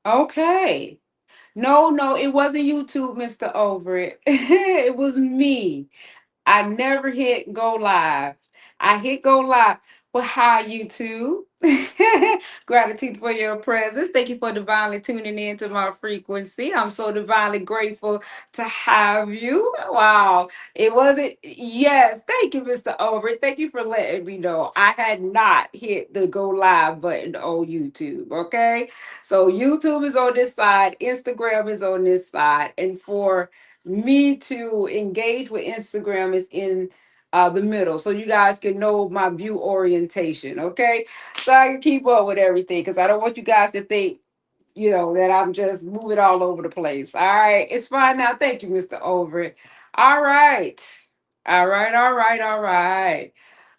Okay. No, no, it wasn't YouTube, Mr. Overett. It was me. I never hit go live. I hit go live. Well, hi, YouTube. Gratitude for your presence. Thank you for divinely tuning in to my frequency. I'm so divinely grateful to have you. Wow. It wasn't, yes. Thank you, Mr. Over. Thank you for letting me know. I had not hit the go live button on YouTube. Okay. So YouTube is on this side, Instagram is on this side. And for me to engage with Instagram is in the middle, so you guys can know my view orientation. Okay, so I can keep up with everything because I don't want you guys to think that I'm just moving all over the place. All right, it's fine now. Thank you, Mr. Overett. All right, all right, all right, all right,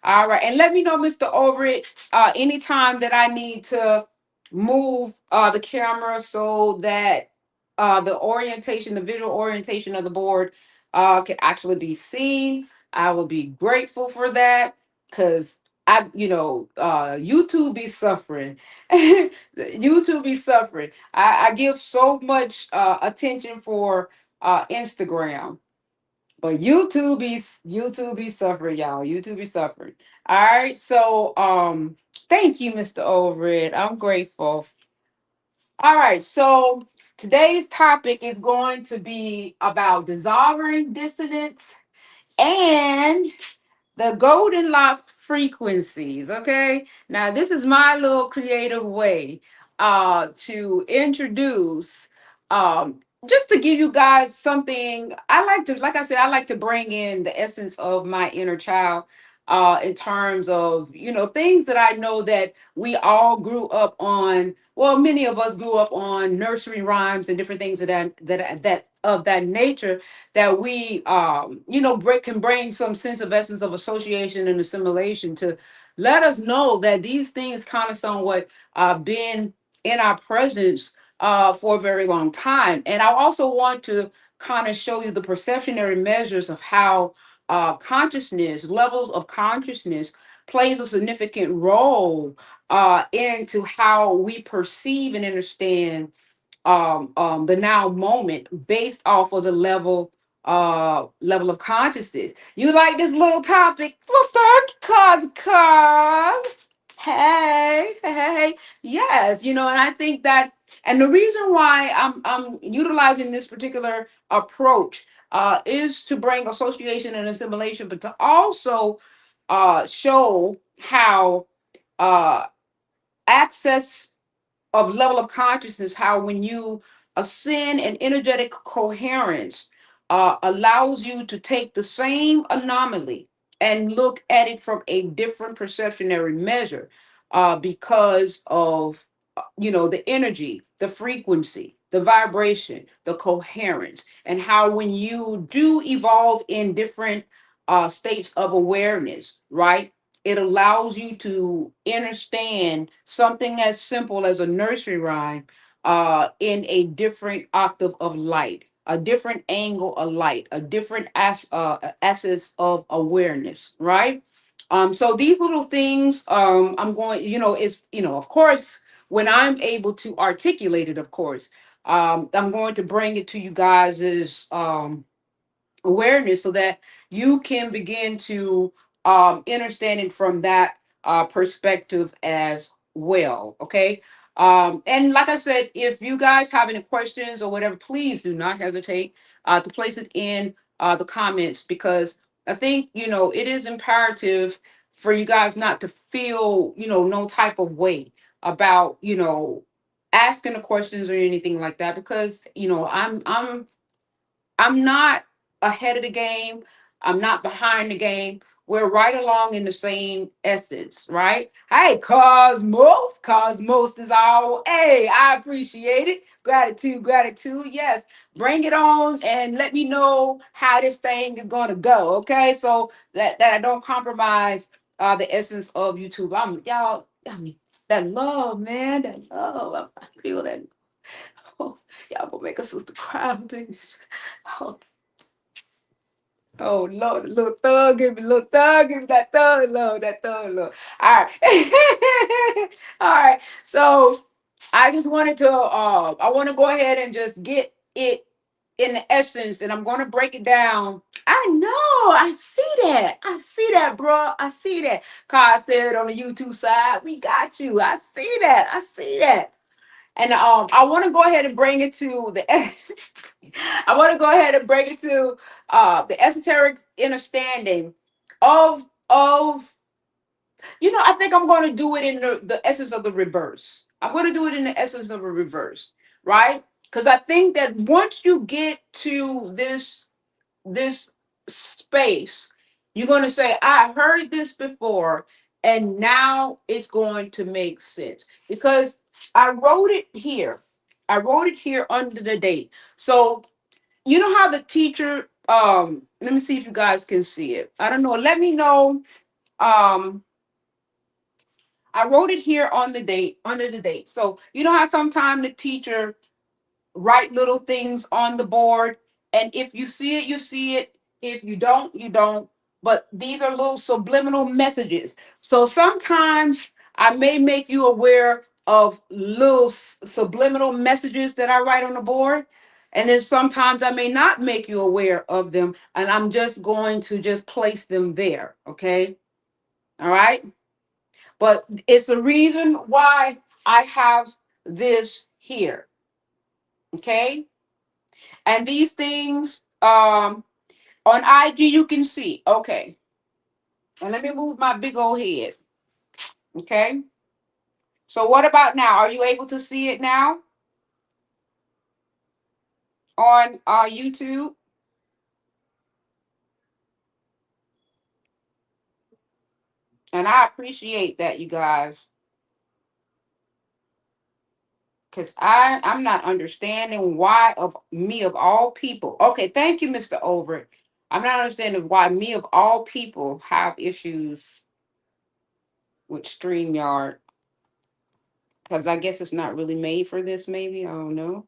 all right. And let me know, Mr. Overett, anytime that I need to move the camera so that the orientation, the visual orientation of the board can actually be seen. I will be grateful for that because YouTube be suffering. YouTube be suffering. I give so much attention for Instagram, but YouTube be suffering, y'all. YouTube be suffering. All right, so thank you, Mr. Overett. I'm grateful. All right, so today's topic is going to be about dissolving dissonance and the golden lock frequencies. Okay, now this is my little creative way to introduce, just to give you guys something. I like to, like I said, I like to bring in the essence of my inner child, in terms of things that I know that we all grew up on. Well, many of us grew up on nursery rhymes and different things of that of that nature, that we can bring some sense of essence of association and assimilation to let us know that these things kind of somewhat been in our presence for a very long time. And I also want to kind of show you the perceptionary measures of how consciousness, levels of consciousness, plays a significant role into how we perceive and understand the now moment based off of the level of consciousness. You like this little topic? What's up, cause? Hey, hey, hey. Yes, and I think that, and the reason why I'm utilizing this particular approach is to bring association and assimilation, but to also show how uh access of level of consciousness, how when you ascend an energetic coherence, allows you to take the same anomaly and look at it from a different perceptionary measure, because of the energy, the frequency, the vibration, the coherence, and how when you do evolve in different states of awareness, right, it allows you to understand something as simple as a nursery rhyme in a different octave of light, a different angle of light, a different essence of awareness, right? So these little things, I'm going, it's, of course, when I'm able to articulate it, of course, I'm going to bring it to you guys' awareness so that you can begin to understand it from that perspective as well. Okay. And like I said, if you guys have any questions or whatever, please do not hesitate to place it in the comments, because I think it is imperative for you guys not to feel no type of way about asking the questions or anything like that, because I'm not ahead of the game. I'm not behind the game. We're right along in the same essence, right? Hey, Cosmos. Cosmos is all. Hey, I appreciate it. Gratitude, gratitude. Yes. Bring it on and let me know how this thing is going to go. Okay. So that I don't compromise the essence of YouTube. Y'all, I mean, that love, man. That love. I feel that. Oh, y'all gonna make a sister cry, baby. Oh, oh Lord, a little thug, give me a little thug, give me that thug love, that thug love. All right. All right. So I just wanted to I want to go ahead and just get it in the essence, and I'm going to break it down. I know, I see that. I see that, bro. I see that. Kai said on the YouTube side, we got you. I see that. I see that. And I want to go ahead and bring it to the I want to go ahead and bring it to the esoteric understanding of I think I'm going to do it in the essence of the reverse. I'm going to do it in the essence of a reverse, right? Because I think that once you get to this space, you're going to say, I heard this before, and now it's going to make sense. Because I wrote it here. I wrote it here under the date. So you know how the teacher, let me see if you guys can see it. I don't know. Let me know. Um, I wrote it here on the date, under the date. So you know how sometimes the teacher write little things on the board, and if you see it, you see it. If you don't, you don't. But these are little subliminal messages. So sometimes I may make you aware of little subliminal messages that I write on the board. And then sometimes I may not make you aware of them, and I'm just going to just place them there. Okay. All right. But it's the reason why I have this here. Okay. And these things on IG you can see. Okay. And let me move my big old head. Okay. So what about now? Are you able to see it now on YouTube? And I appreciate that, you guys, because I'm not understanding why of me of all people. Okay, thank you, Mr. Over. I'm not understanding why me of all people have issues with StreamYard, because I guess it's not really made for this, maybe. I don't know.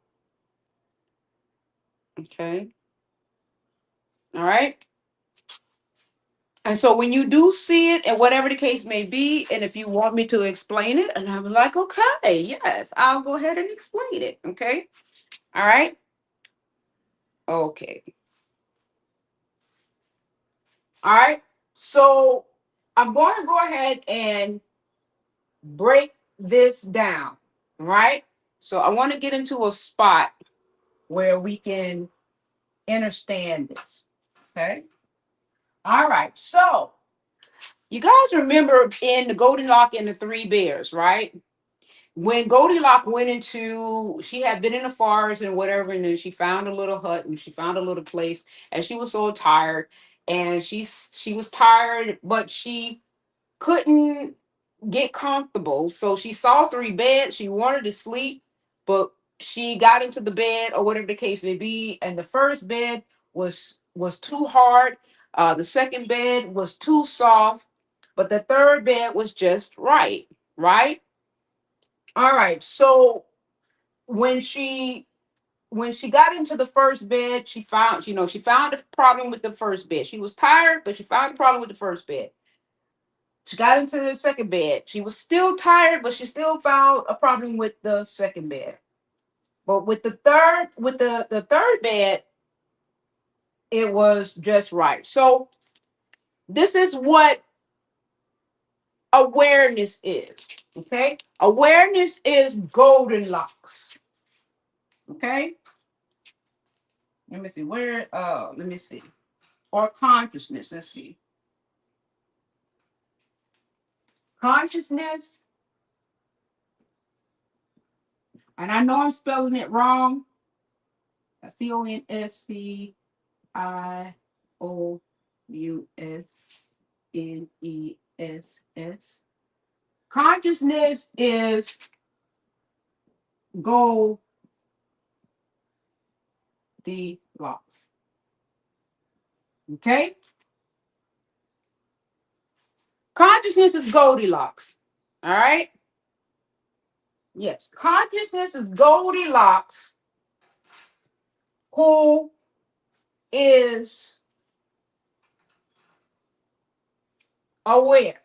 Okay. All right. And so when you do see it, and whatever the case may be, and if you want me to explain it, and I'm like, okay, yes, I'll go ahead and explain it. Okay. All right. Okay. All right. So I'm going to go ahead and break this down. All right. So I want to get into a spot where we can understand this. Okay. All right. So you guys remember in the Goldilocks and the Three Bears, right? When Goldilocks went into, she had been in the forest and whatever, and then she found a little hut and she found a little place, and she was so tired, and she was tired, but she couldn't get comfortable. So she saw three beds. She wanted to sleep, but she got into the bed or whatever the case may be, and the first bed was too hard. The second bed was too soft, but the third bed was just right. Right. All right. So when she when she got into the first bed, she found a problem with the first bed. She was tired, but she found a problem with the first bed. She got into the second bed. She was still tired, but she still found a problem with the second bed. But with the third bed, it was just right. So this is what awareness is. Okay? Awareness is Goldilocks. Okay? Let me see. Let me see. Or consciousness. Let's see. Consciousness, and I know I'm spelling it wrong. CONSCIOUSNESS. Consciousness is Goldilocks. Okay? Consciousness is Goldilocks. All right? Yes. Consciousness is Goldilocks who is aware.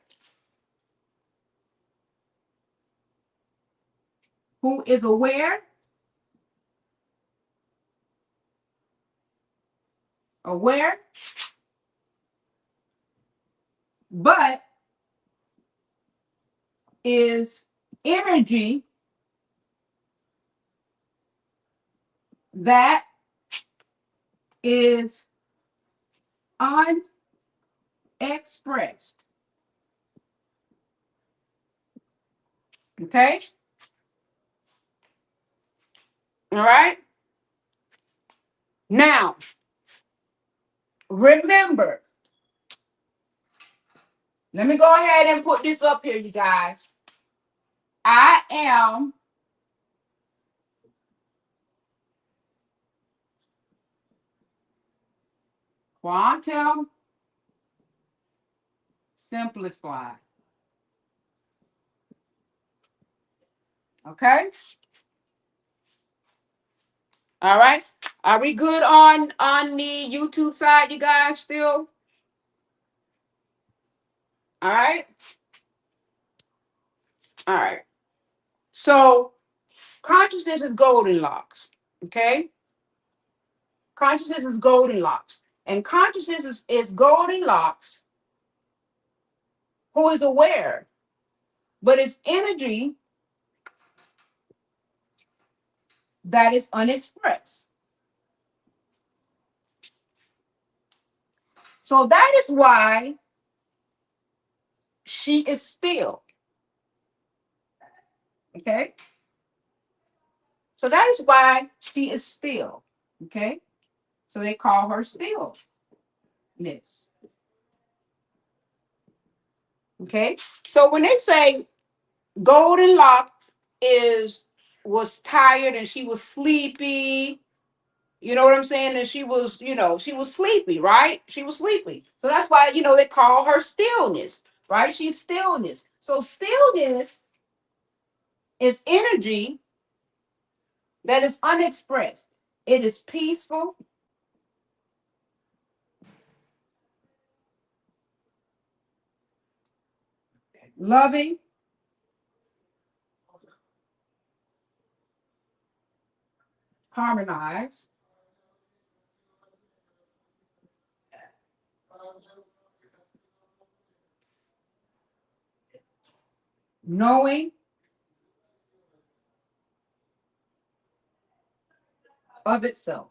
who is aware, but is energy that is unexpressed. Okay? All right? Now, remember, let me go ahead and put this up here, you guys. I am quantum simplified. Okay? All right. Are we good on the YouTube side, you guys still? All right. All right. So consciousness is Goldilocks. Okay. Consciousness is Goldilocks. And consciousness is Goldilocks who is aware, but it's energy that is unexpressed. So that is why she is still. Okay. So that is why she is still. Okay. So they call her stillness. Okay. So when they say Goldilocks is was tired and she was sleepy, you know what I'm saying? And she was, she was sleepy, right? She was sleepy. So that's why, they call her stillness, right? She's stillness. So stillness is energy that is unexpressed. It is peaceful, loving, harmonized, knowing of itself.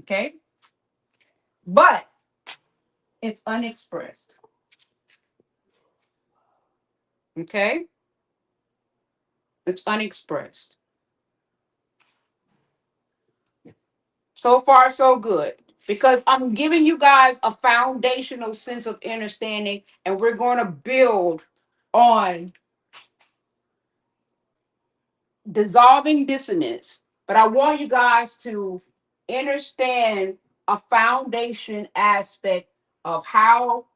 Okay? But it's unexpressed. Okay? It's unexpressed. So far, so good. Because I'm giving you guys a foundational sense of understanding, and we're going to build on dissolving dissonance. But I want you guys to understand a foundation aspect of how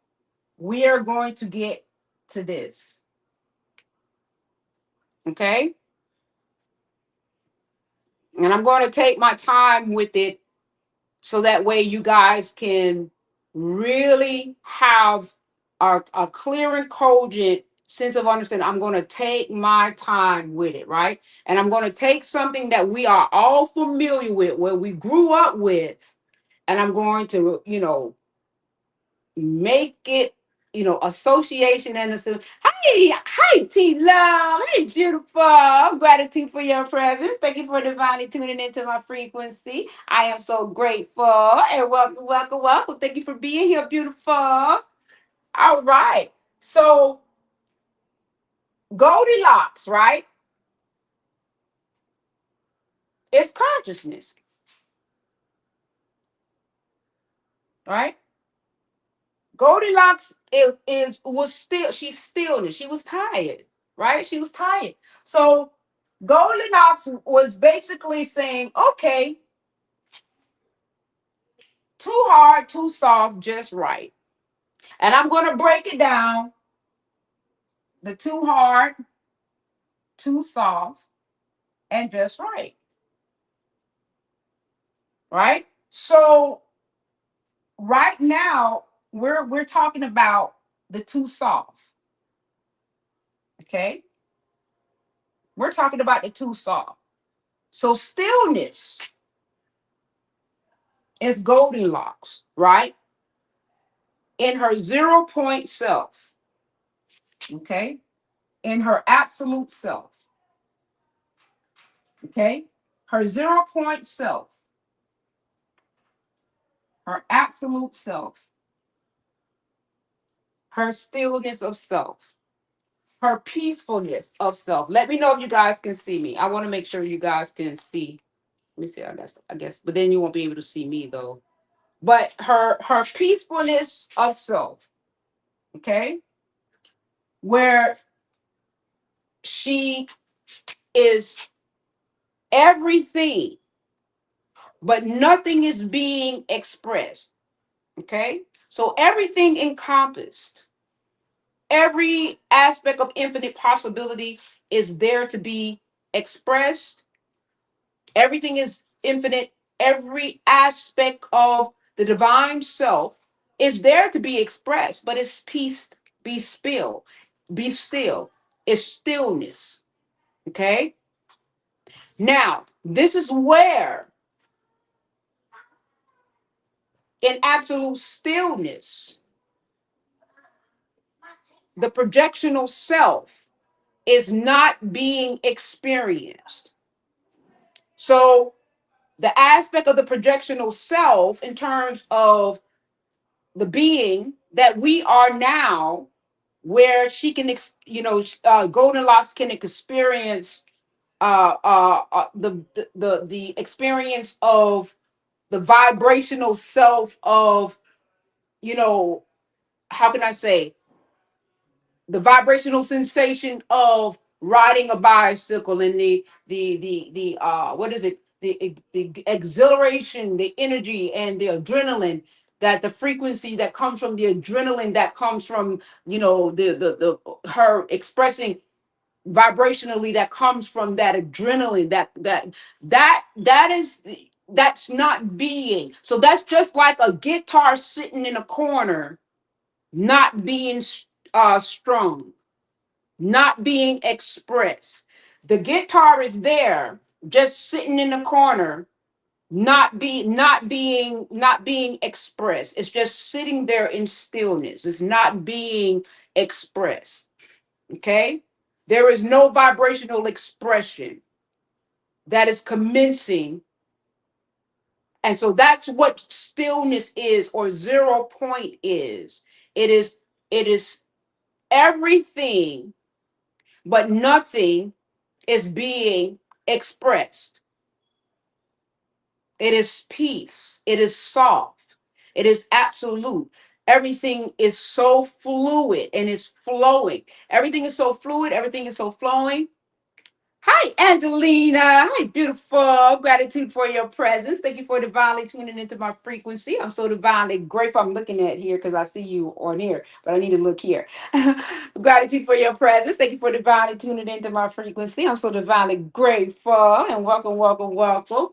we are going to get to this. Okay? And I'm going to take my time with it so that way you guys can really have a clear and cogent sense of understanding. I'm going to take my time with it, right? And I'm going to take something that we are all familiar with, where we grew up with, and I'm going to, make it, association and the hi T Love, hey beautiful, gratitude for your presence. Thank you for divinely tuning into my frequency. I am so grateful and welcome, welcome, welcome. Thank you for being here, beautiful. All right, so Goldilocks, right? It's consciousness, right? Goldilocks is was still she's stillness. She was tired, right? She was tired. So Goldilocks was basically saying, okay, too hard, too soft, just right. And I'm going to break it down: the too hard, too soft, and just right. Right? So right now we're talking about the too soft. Okay, we're talking about the too soft. So stillness is Goldilocks, right? In her 0 point self. Okay, in her absolute self. Okay, her 0 point self, her absolute self, her stillness of self, her peacefulness of self. Let me know if you guys can see me. I want to make sure you guys can see. Let me see. I guess, but then you won't be able to see me though. But her peacefulness of self, okay, where she is everything, but nothing is being expressed. Okay, so everything encompassed, every aspect of infinite possibility is there to be expressed. Everything is infinite. Every aspect of the divine self is there to be expressed, but it's peace, be still, be still. It's stillness. Okay. Now, this is where, in absolute stillness, the projectional self is not being experienced. So, the aspect of the projectional self, in terms of the being that we are now, where she can golden locks can experience the experience of the vibrational self of, you know how can I say, the vibrational sensation of riding a bicycle, and the what is it, the exhilaration, the energy, and the adrenaline, that the frequency that comes from the adrenaline, that comes from, the her expressing vibrationally, that comes from that adrenaline, that's not being. So that's just like a guitar sitting in a corner, not being strung, not being expressed. The guitar is there, just sitting in the corner, not being expressed. It's just sitting there in stillness. It's not being expressed. Okay? There is no vibrational expression that is commencing. And so that's what stillness is, or 0 point is. It is everything, but nothing is being expressed. It is peace. It is soft. It is absolute. Everything is so fluid and is flowing. Everything is so fluid. Everything is so flowing. Hi, Angelina. Hi, beautiful. Gratitude for your presence. Thank you for divinely tuning into my frequency. I'm so divinely grateful. I'm looking at here because I see you on here, but I need to look here. Gratitude for your presence. Thank you for divinely tuning into my frequency. I'm so divinely grateful, and welcome, welcome, welcome.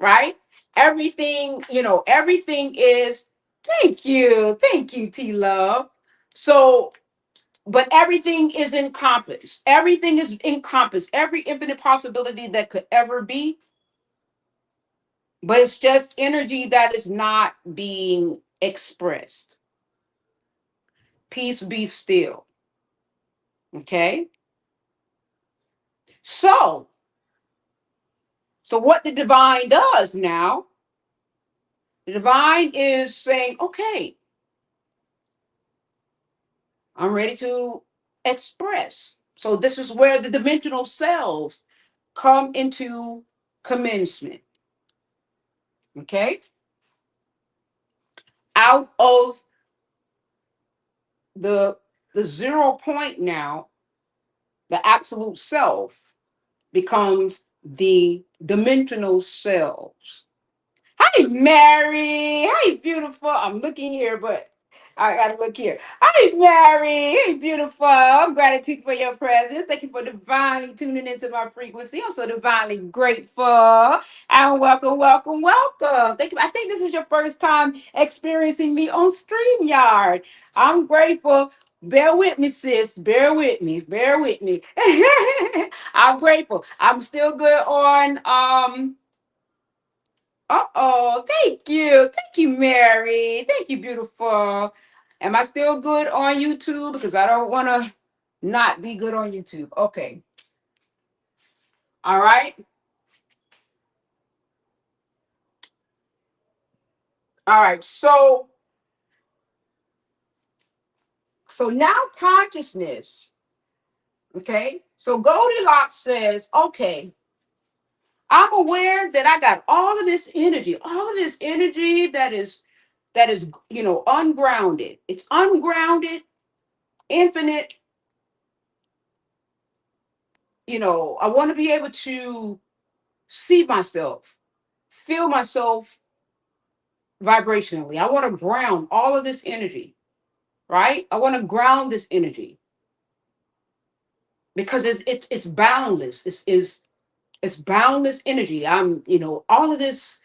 Right? Everything is. Thank you, T Love. So, but everything is encompassed. Everything is encompassed. Every infinite possibility that could ever be, but it's just energy that is not being expressed. Peace be still. Okay. So, what the divine does now, the divine is saying, okay, I'm ready to express. So this is where the dimensional selves come into commencement. Okay. Out of the 0 point now, the absolute self becomes the dimensional selves. Hi, Mary. Hi, beautiful. I'm looking here, but I gotta look here. Hi, Mary. Hey, beautiful. Gratitude for your presence. Thank you for divinely tuning into my frequency. I'm so divinely grateful. And welcome, welcome, welcome. Thank you. I think this is your first time experiencing me on StreamYard. I'm grateful. Bear with me, sis. Bear with me. Bear with me. I'm grateful. I'm still good on uh-oh. Thank you. Thank you, Mary. Thank you, beautiful. Am I still good on YouTube? Because I don't want to not be good on YouTube. Okay. All right. All right. So now consciousness. Okay. So Goldilocks says, okay, I'm aware that I got all of this energy that is, ungrounded. It's ungrounded, infinite. I want to be able to see myself, feel myself vibrationally. I want to ground all of this energy, right? I want to ground this energy because it's boundless. It's boundless energy. All of this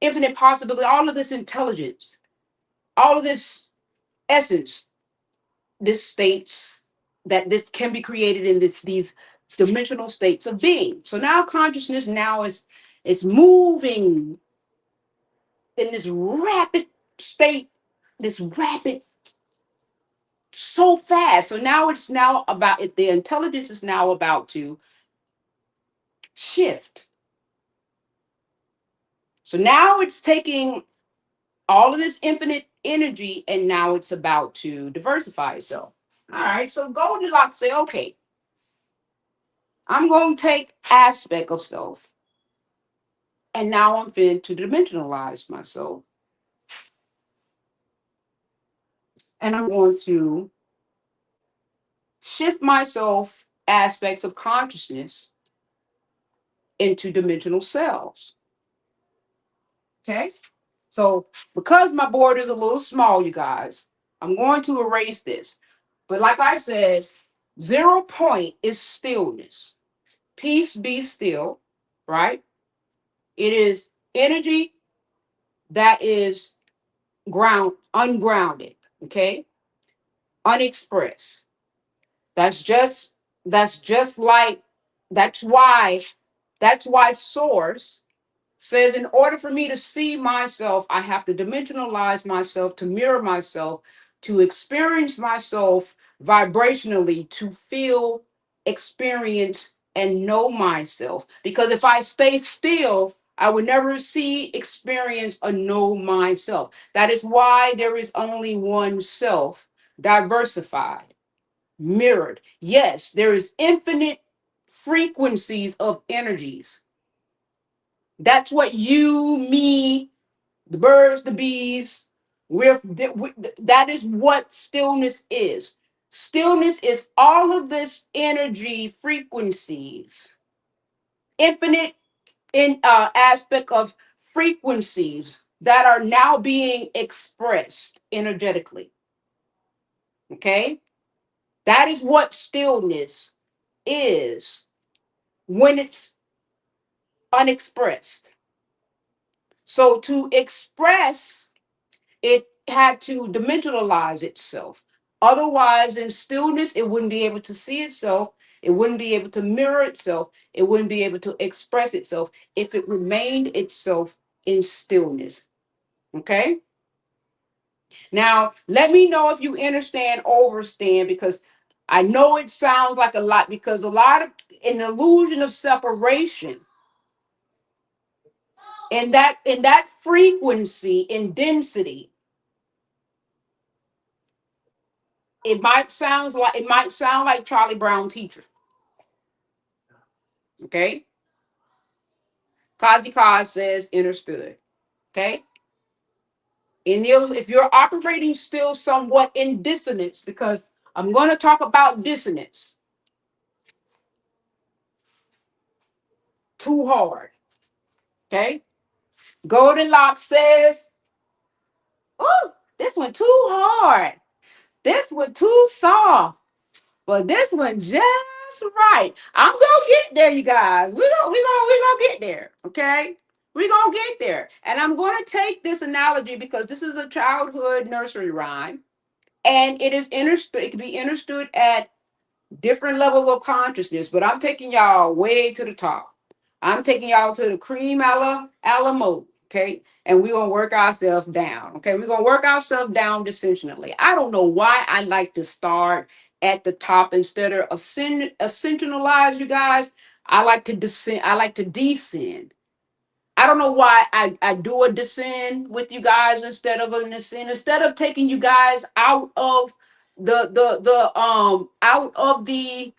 infinite possibility, all of this intelligence, all of this essence, this states that this can be created in these dimensional states of being. So now consciousness now is moving in this rapid state, this rapid, so fast. So now it's now about it. The intelligence is now about to shift. So now it's taking all of this infinite energy and now it's about to diversify itself. All right. So Goldilocks say, okay, I'm going to take aspect of self and now I'm fin to dimensionalize myself and I'm going to shift myself aspects of consciousness into dimensional cells. Okay. So because my board is a little small, you guys, I'm going to erase this. But like I said, 0 point is stillness. Peace be still, right? It is energy that is ungrounded, okay? Unexpressed. That's just that's just like that's why source says in order for me to see myself, I have to dimensionalize myself, to mirror myself, to experience myself vibrationally, to feel, experience, and know myself. Because if I stay still, I would never see, experience, or know myself. That is why there is only one self, diversified, mirrored. Yes, there is infinite frequencies of energies. That's what you, me, the birds, the bees, that is what stillness is. Stillness is all of this energy frequencies, infinite in aspect of frequencies that are now being expressed energetically. Okay, that is what stillness is when it's unexpressed. So to express, it had to dimensionalize itself. Otherwise, in stillness, it wouldn't be able to see itself. It wouldn't be able to mirror itself. It wouldn't be able to express itself if it remained itself in stillness. Okay? Now, let me know if you understand, overstand, because I know it sounds like a lot, because a lot of an illusion of separation in that frequency in density, it might sound like Charlie Brown teacher. Okay. Kazi Kaz says understood. Okay. If you're operating still somewhat in dissonance, because I'm going to talk about dissonance too hard. Okay. Goldilocks says, oh, this one too hard. This one too soft. But this one just right. I'm gonna get there, you guys. We gonna get there. Okay. We're gonna get there. And I'm gonna take this analogy because this is a childhood nursery rhyme. And it is understood, it can be understood at different levels of consciousness, but I'm taking y'all way to the top. I'm taking y'all to the cream a la mode, okay? And we're gonna work ourselves down, okay? We're gonna work ourselves down descensionally. I don't know why I like to start at the top instead of ascensionalize, you guys. I like to descend. I like to descend. I don't know why I do a descend with you guys instead of an ascend. Instead of taking you guys out of the out of the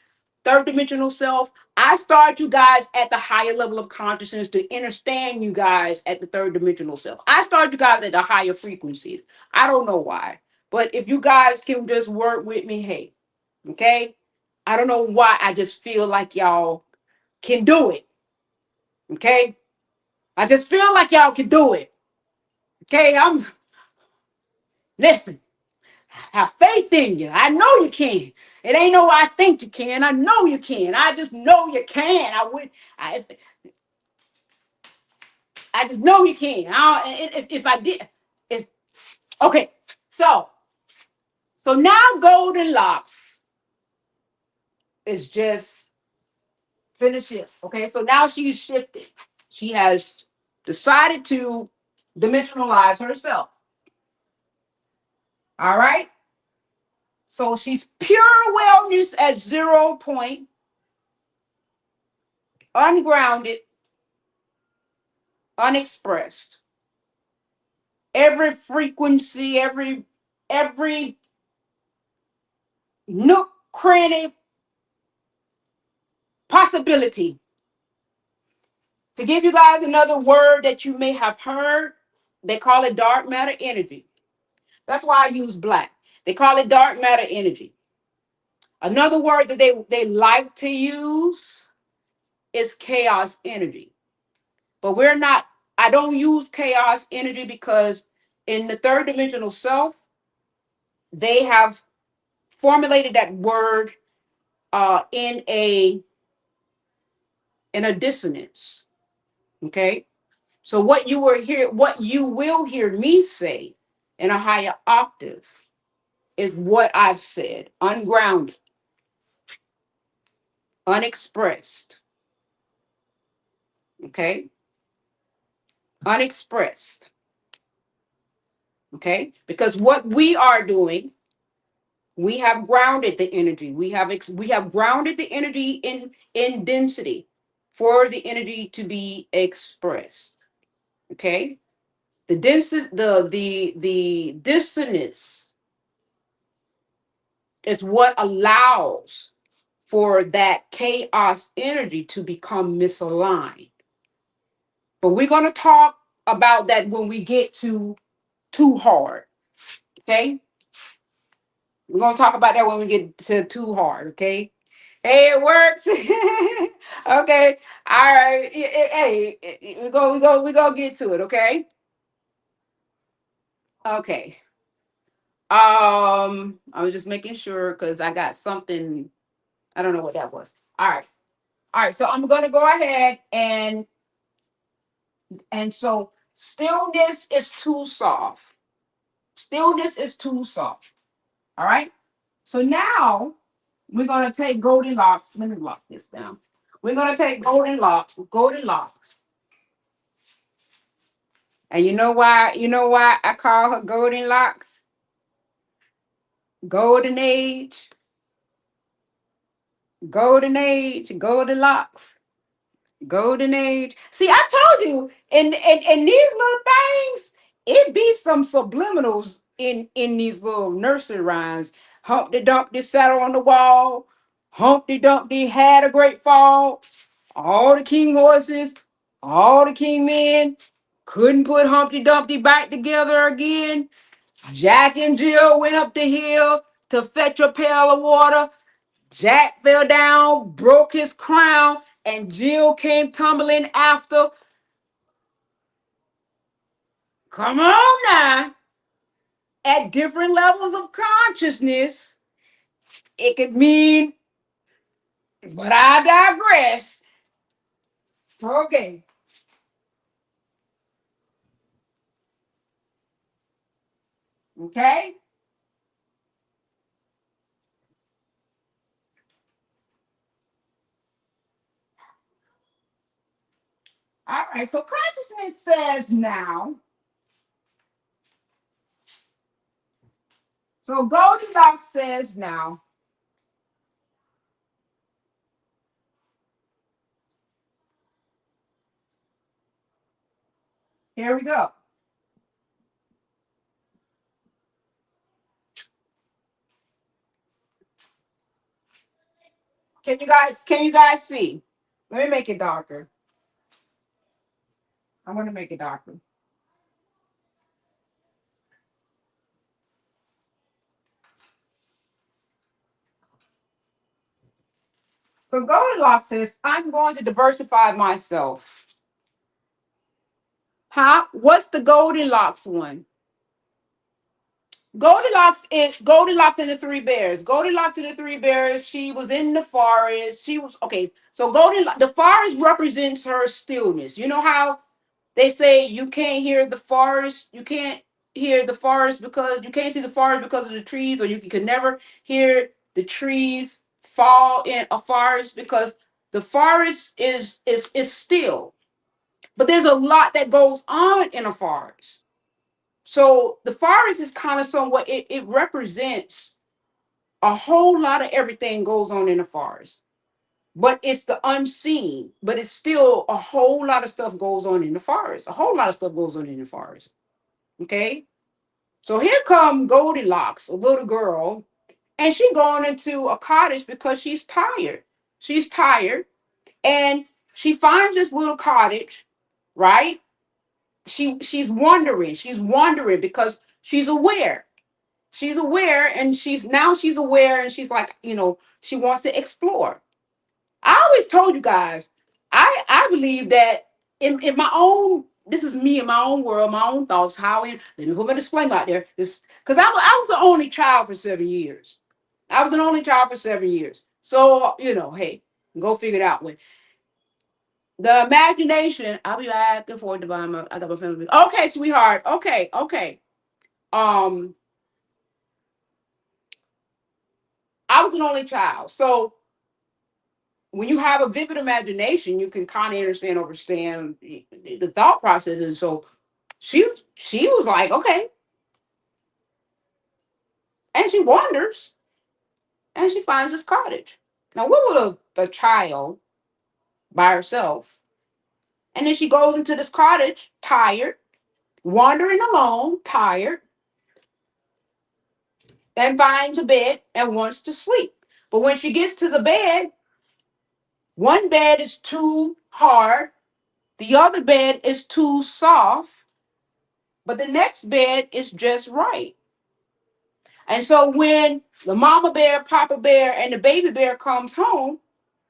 third dimensional self, I start you guys at the higher level of consciousness to understand you guys at the third dimensional self. I start you guys at the higher frequencies. I don't know why. But if you guys can just work with me, hey, okay? I don't know why I just feel like y'all can do it. Okay? I just feel like y'all can do it. Okay, listen, have faith in you. I know you can. It ain't no I think you can. I know you can. I just know you can. I just know you can. If I did, it's okay. So now Golden Locks is just finished it. Okay, so now she's shifted. She has decided to dimensionalize herself. All right. So she's pure wellness at 0 point, ungrounded, unexpressed. Every frequency, every nook, cranny, possibility. To give you guys another word that you may have heard, they call it dark matter energy. That's why I use black. They call it dark matter energy. Another word that they like to use is chaos energy. But we're not, I don't use chaos energy because in the third dimensional self, they have formulated that word in a dissonance. Okay. So what you will hear me say in a higher octave is what I've said: ungrounded, unexpressed. Okay. Unexpressed. Okay. Because what we are doing, we have grounded the energy. We have grounded the energy in density for the energy to be expressed. Okay. The density, the dissonance is what allows for that chaos energy to become misaligned. But we're going to talk about that when we get to too hard. Okay. We're going to talk about that when we get to too hard. Okay. Hey, it works. Okay. All right. Hey, we go get to it. Okay. Okay. I was just making sure because I got something. I don't know what that was. All right. All right. So I'm gonna go ahead and so stillness is too soft. Stillness is too soft. All right. So now we're gonna take Goldilocks. Let me lock this down. We're gonna take Goldilocks. And you know why? You know why I call her Goldilocks? Golden age, golden age, Goldilocks. Golden age. See, I told you, in these little things, it be some subliminals in these little nursery rhymes. Humpty Dumpty sat on the wall. Humpty Dumpty had a great fall. All the king horses, all the king men couldn't put Humpty Dumpty back together again. Jack and Jill went up the hill to fetch a pail of water. Jack fell down, broke his crown, and Jill came tumbling after. Come on now. At different levels of consciousness, it could mean, but I digress. Okay. Okay. All right. So consciousness says now. So Goldilocks says now. Here we go. Can you guys see? Let me make it darker. I'm gonna make it darker. So Goldilocks says, I'm going to diversify myself. Huh? What's the Goldilocks one? Goldilocks and the Three Bears. Goldilocks and the Three Bears. She was in the forest. She was okay. So Goldilocks, the forest represents her stillness. You know how they say you can't hear the forest. You can't hear the forest because you can't see the forest because of the trees, or you can never hear the trees fall in a forest because the forest is still. But there's a lot that goes on in a forest. So the forest is kind of somewhat it represents a whole lot of everything goes on in the forest. But it's the unseen, but it's still a whole lot of stuff goes on in the forest. A whole lot of stuff goes on in the forest. Okay? So here come Goldilocks, a little girl, and she going into a cottage because she's tired. She's tired, and she finds this little cottage, right? She's wondering because she's aware. She's aware, and she's aware, and she's like, she wants to explore. I always told you guys, I believe that in my own, this is me in my own world, my own thoughts, let me put my disclaimer out there. This because I was the only child for 7 years. I was an only child for 7 years. So, hey, go figure it out with. The imagination, I'll be back and forth to buy my I got my family. Okay, sweetheart. Okay, okay. Um, I was an only child. So when you have a vivid imagination, you can kind of understand the thought processes. So she was like, okay, and she wanders and she finds this cottage. Now, what would a child by herself? And then she goes into this cottage, tired, wandering alone, tired, and finds a bed and wants to sleep. But when she gets to the bed, one bed is too hard, the other bed is too soft, but the next bed is just right. And so when the mama bear, papa bear, and the baby bear comes home,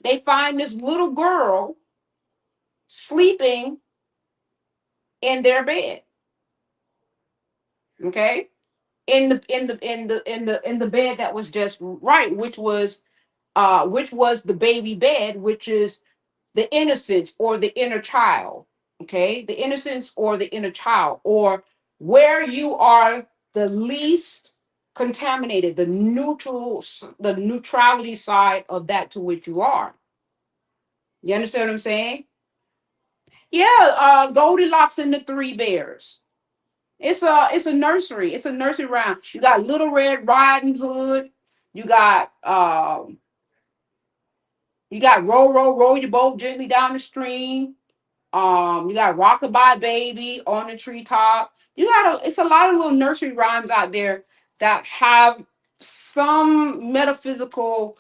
they find this little girl sleeping in their bed. Okay, in the bed that was just right, which was the baby bed, which is the innocence or the inner child. Okay, the innocence or the inner child, or where you are the least contaminated, the neutrality side of that to which you are. You understand what I'm saying? Yeah, Goldilocks and the Three Bears. It's a nursery. It's a nursery rhyme. You got Little Red Riding Hood. You got row row row your boat gently down the stream. You got Rockabye Baby on the treetop. It's a lot of little nursery rhymes out there that have some metaphysical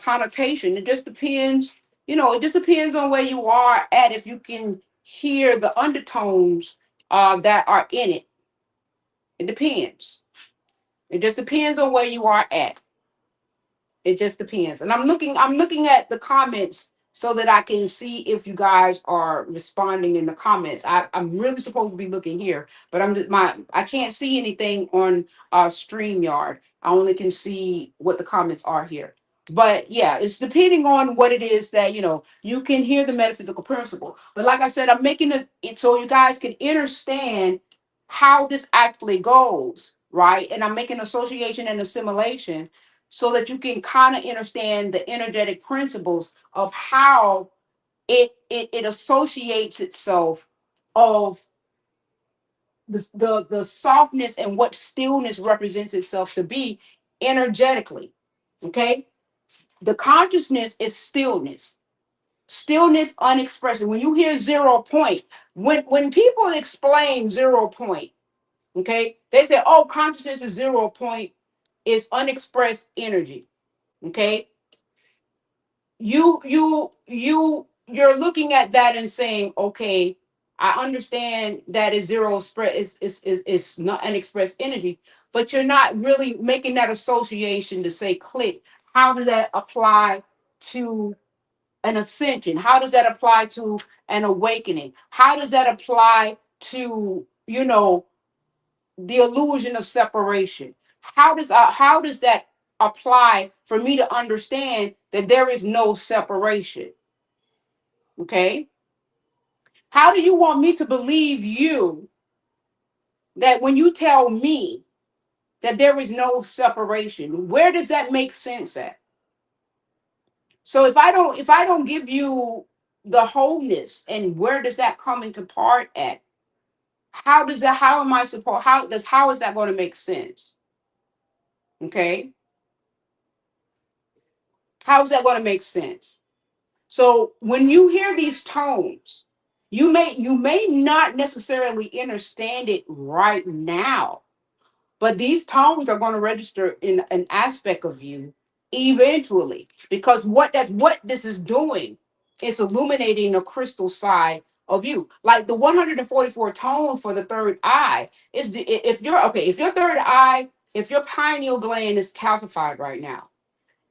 connotation. It just depends, it just depends on where you are at if you can hear the undertones that are in it. It depends. It just depends on where you are at. It just depends. And I'm looking at the comments so that I can see if you guys are responding in the comments. I'm really supposed to be looking here, but I can't see anything on StreamYard. I only can see what the comments are here. But yeah, it's depending on what it is that you can hear the metaphysical principle. But like I said, I'm making it so you guys can understand how this actually goes, right? And I'm making association and assimilation so that you can kind of understand the energetic principles of how it associates itself of the softness and what stillness represents itself to be energetically. Okay, the consciousness is stillness. Stillness unexpressed. When you hear 0 point, when people explain 0 point, okay, they say, oh, consciousness is 0 point, is unexpressed energy. Okay, you're looking at that and saying, okay, I understand that is zero spread, it's not unexpressed energy, but you're not really making that association to say, click, how does that apply to an ascension? How does that apply to an awakening? How does that apply to, the illusion of separation? How does that apply for me to understand that there is no separation? Okay, how do you want me to believe you that when you tell me that there is no separation? Where does that make sense at? So if I don't give you the wholeness, and where does that come into part at? How am I supposed, how is that going to make sense? Okay, how is that going to make sense? So when you hear these tones, you may not necessarily understand it right now, but these tones are going to register in an aspect of you eventually, because what this is doing is illuminating the crystal side of you. Like the 144 tone for the third eye is if your third eye, if your pineal gland is calcified right now,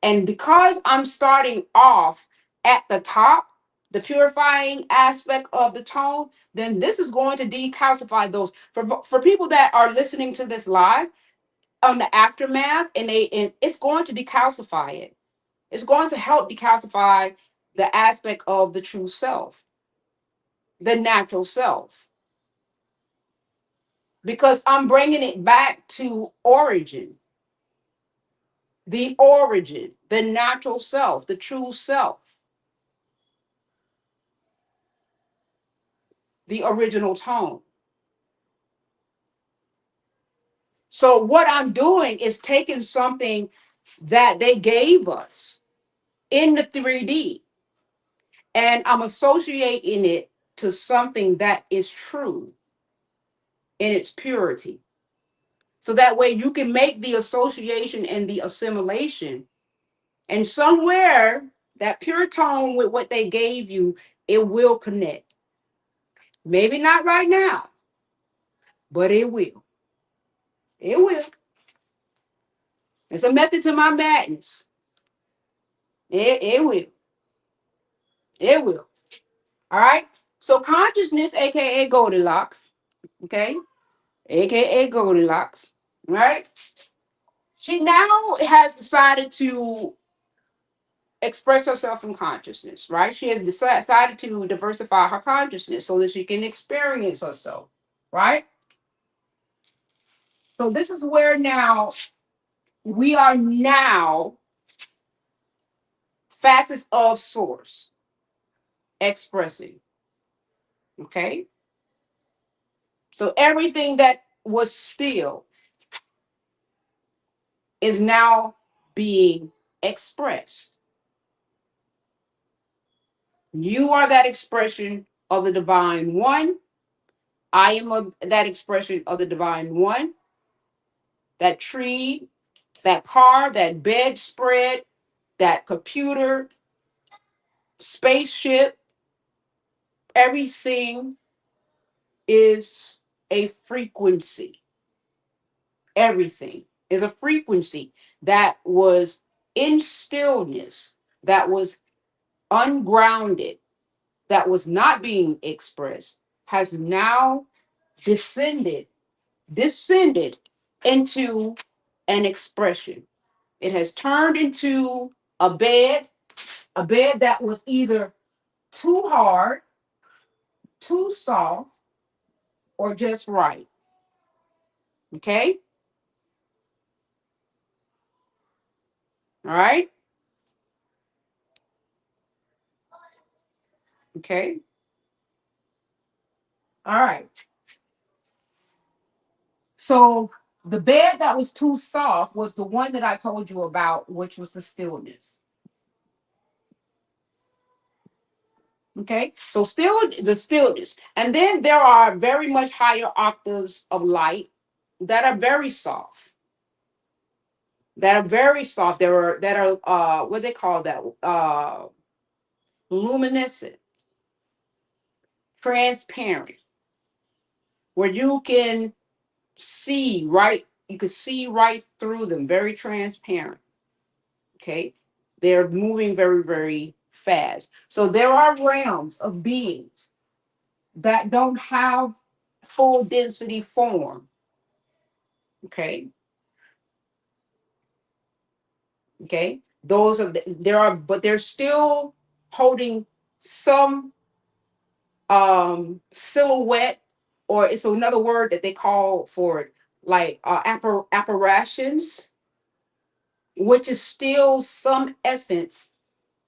and because I'm starting off at the top, the purifying aspect of the tone, then this is going to decalcify those. For people that are listening to this live on the aftermath, and it's going to decalcify it. It's going to help decalcify the aspect of the true self, the natural self, because I'm bringing it back to origin, the natural self, the true self, the original tone. So what I'm doing is taking something that they gave us in the 3D, and I'm associating it to something that is true in its purity. So that way you can make the association and the assimilation, and somewhere that pure tone with what they gave you, it will connect. Maybe not right now, but it will. It will. It's a method to my madness. It will. It will. All right. So consciousness, aka Goldilocks, okay, aka Goldilocks, right? She now has decided to express herself in consciousness, right? She has decided to diversify her consciousness so that she can experience herself, right? So this is where now we are now facets of source expressing, okay? So everything that was still is now being expressed. You are that expression of the divine one. I am that expression of the divine one. That tree, that car, that bedspread, that computer, spaceship, everything is a frequency. Everything is a frequency that was in stillness, that was ungrounded, that was not being expressed, has now descended descended into an expression. It has turned into a bed that was either too hard, too soft, or just right. Okay? All right? Okay. All right. So the bed that was too soft was the one that I told you about, which was the stillness. Okay. So still the stillness. And then there are very much higher octaves of light that are very soft. That are very soft. That are what they call that? Luminescent, transparent, where you can see right through them, very transparent. Okay. They're moving very, very fast. So there are realms of beings that don't have full density form. Okay. Okay. There are, but they're still holding some silhouette, or it's another word that they call for it, like apparitions, which is still some essence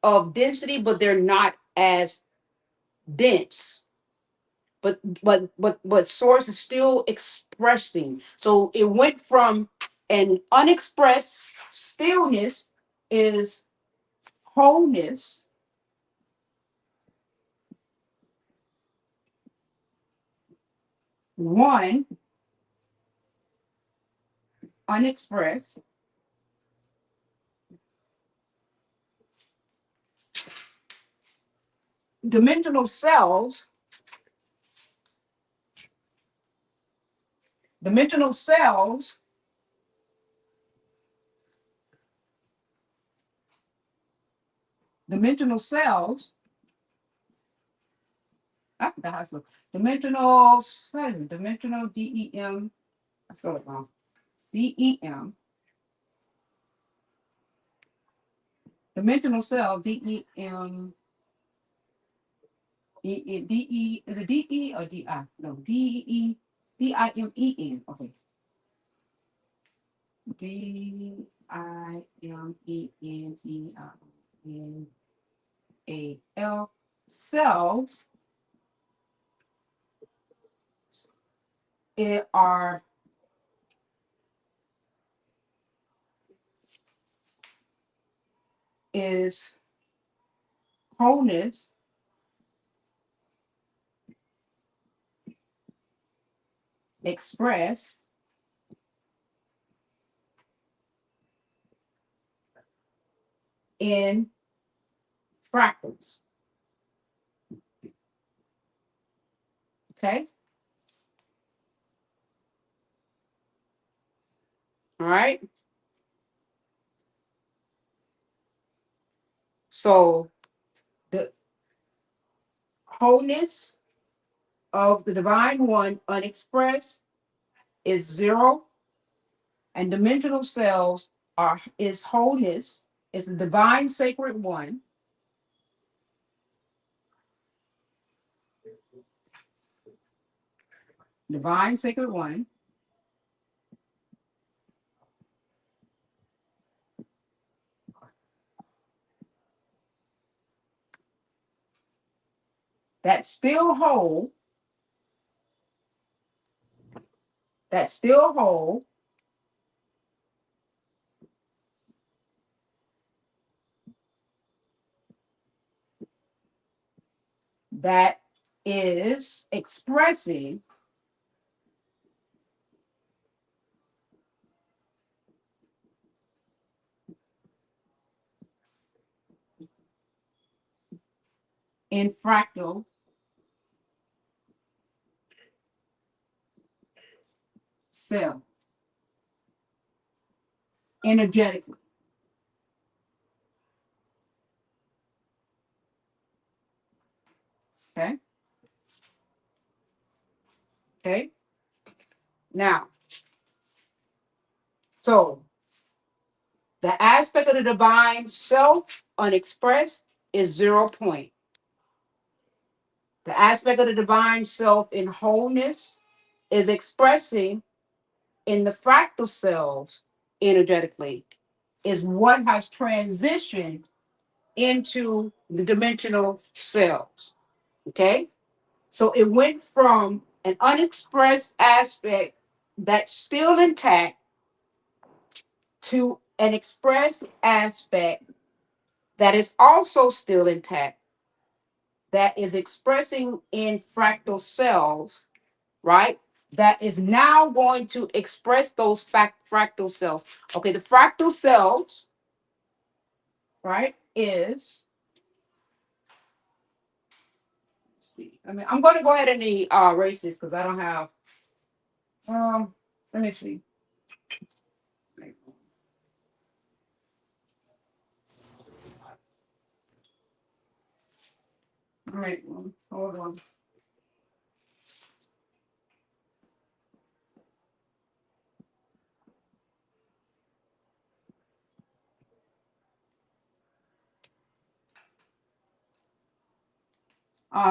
of density, but they're not as dense. But source is still expressing. So it went from an unexpressed stillness is wholeness, one unexpressed, dimensional selves, dimensional selves, dimensional selves. I forgot how to spell dimensional DEM. I spelled it wrong. DEM, dimensional cell, DEM, is it DE or DI? No, DIMEN. Okay. DIMENTINAL. Cells it are is wholeness expressed in fractals. Okay. All right. So the wholeness of the divine one unexpressed is zero, and dimensional cells are is wholeness, is the divine sacred one, divine sacred one, that's still whole, that's still whole, that is expressing in fractal cell energetically. Okay. Okay. Now, so the aspect of the divine self unexpressed is 0 point. The aspect of the divine self in wholeness is expressing in the fractal cells energetically, is what has transitioned into the dimensional cells. Okay. So it went from an unexpressed aspect that's still intact to an expressed aspect that is also still intact, that is expressing in fractal cells, right? That is now going to express those fractal cells. Okay, the fractal cells, right, is, let's see. I mean, I'm going to go ahead and erase this because I don't have, let me see. All right, hold on.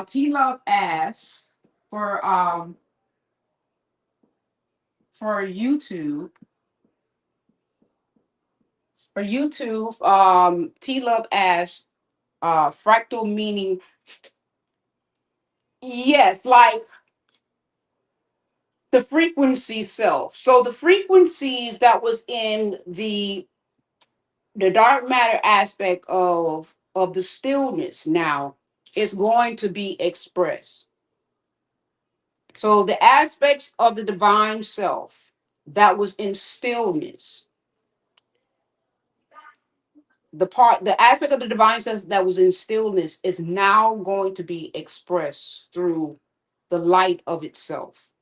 T Love asks for YouTube. For YouTube, T Love asks, fractal meaning, yes, like the frequency self. So the frequencies that was in the dark matter aspect of the stillness now is going to be expressed. So the aspects of the divine self that was in stillness, the aspect of the divine self that was in stillness is now going to be expressed through the light of itself.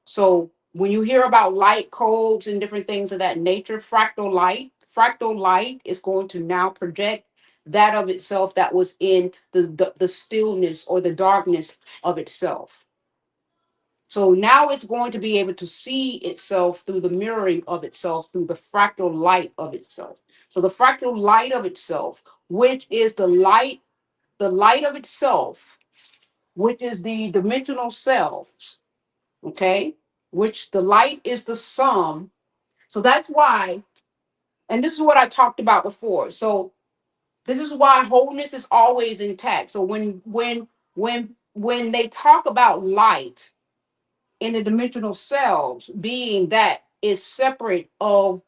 So when you hear about light codes and different things of that nature, fractal light is going to now project that of itself that was in the stillness or the darkness of itself. So now it's going to be able to see itself through the mirroring of itself, through the fractal light of itself. So the fractal light of itself, which is the light of itself, which is the dimensional selves, okay? Which the light is the sum. So that's why, and this is what I talked about before. So this is why wholeness is always intact. So when they talk about light in the dimensional selves being that is separate of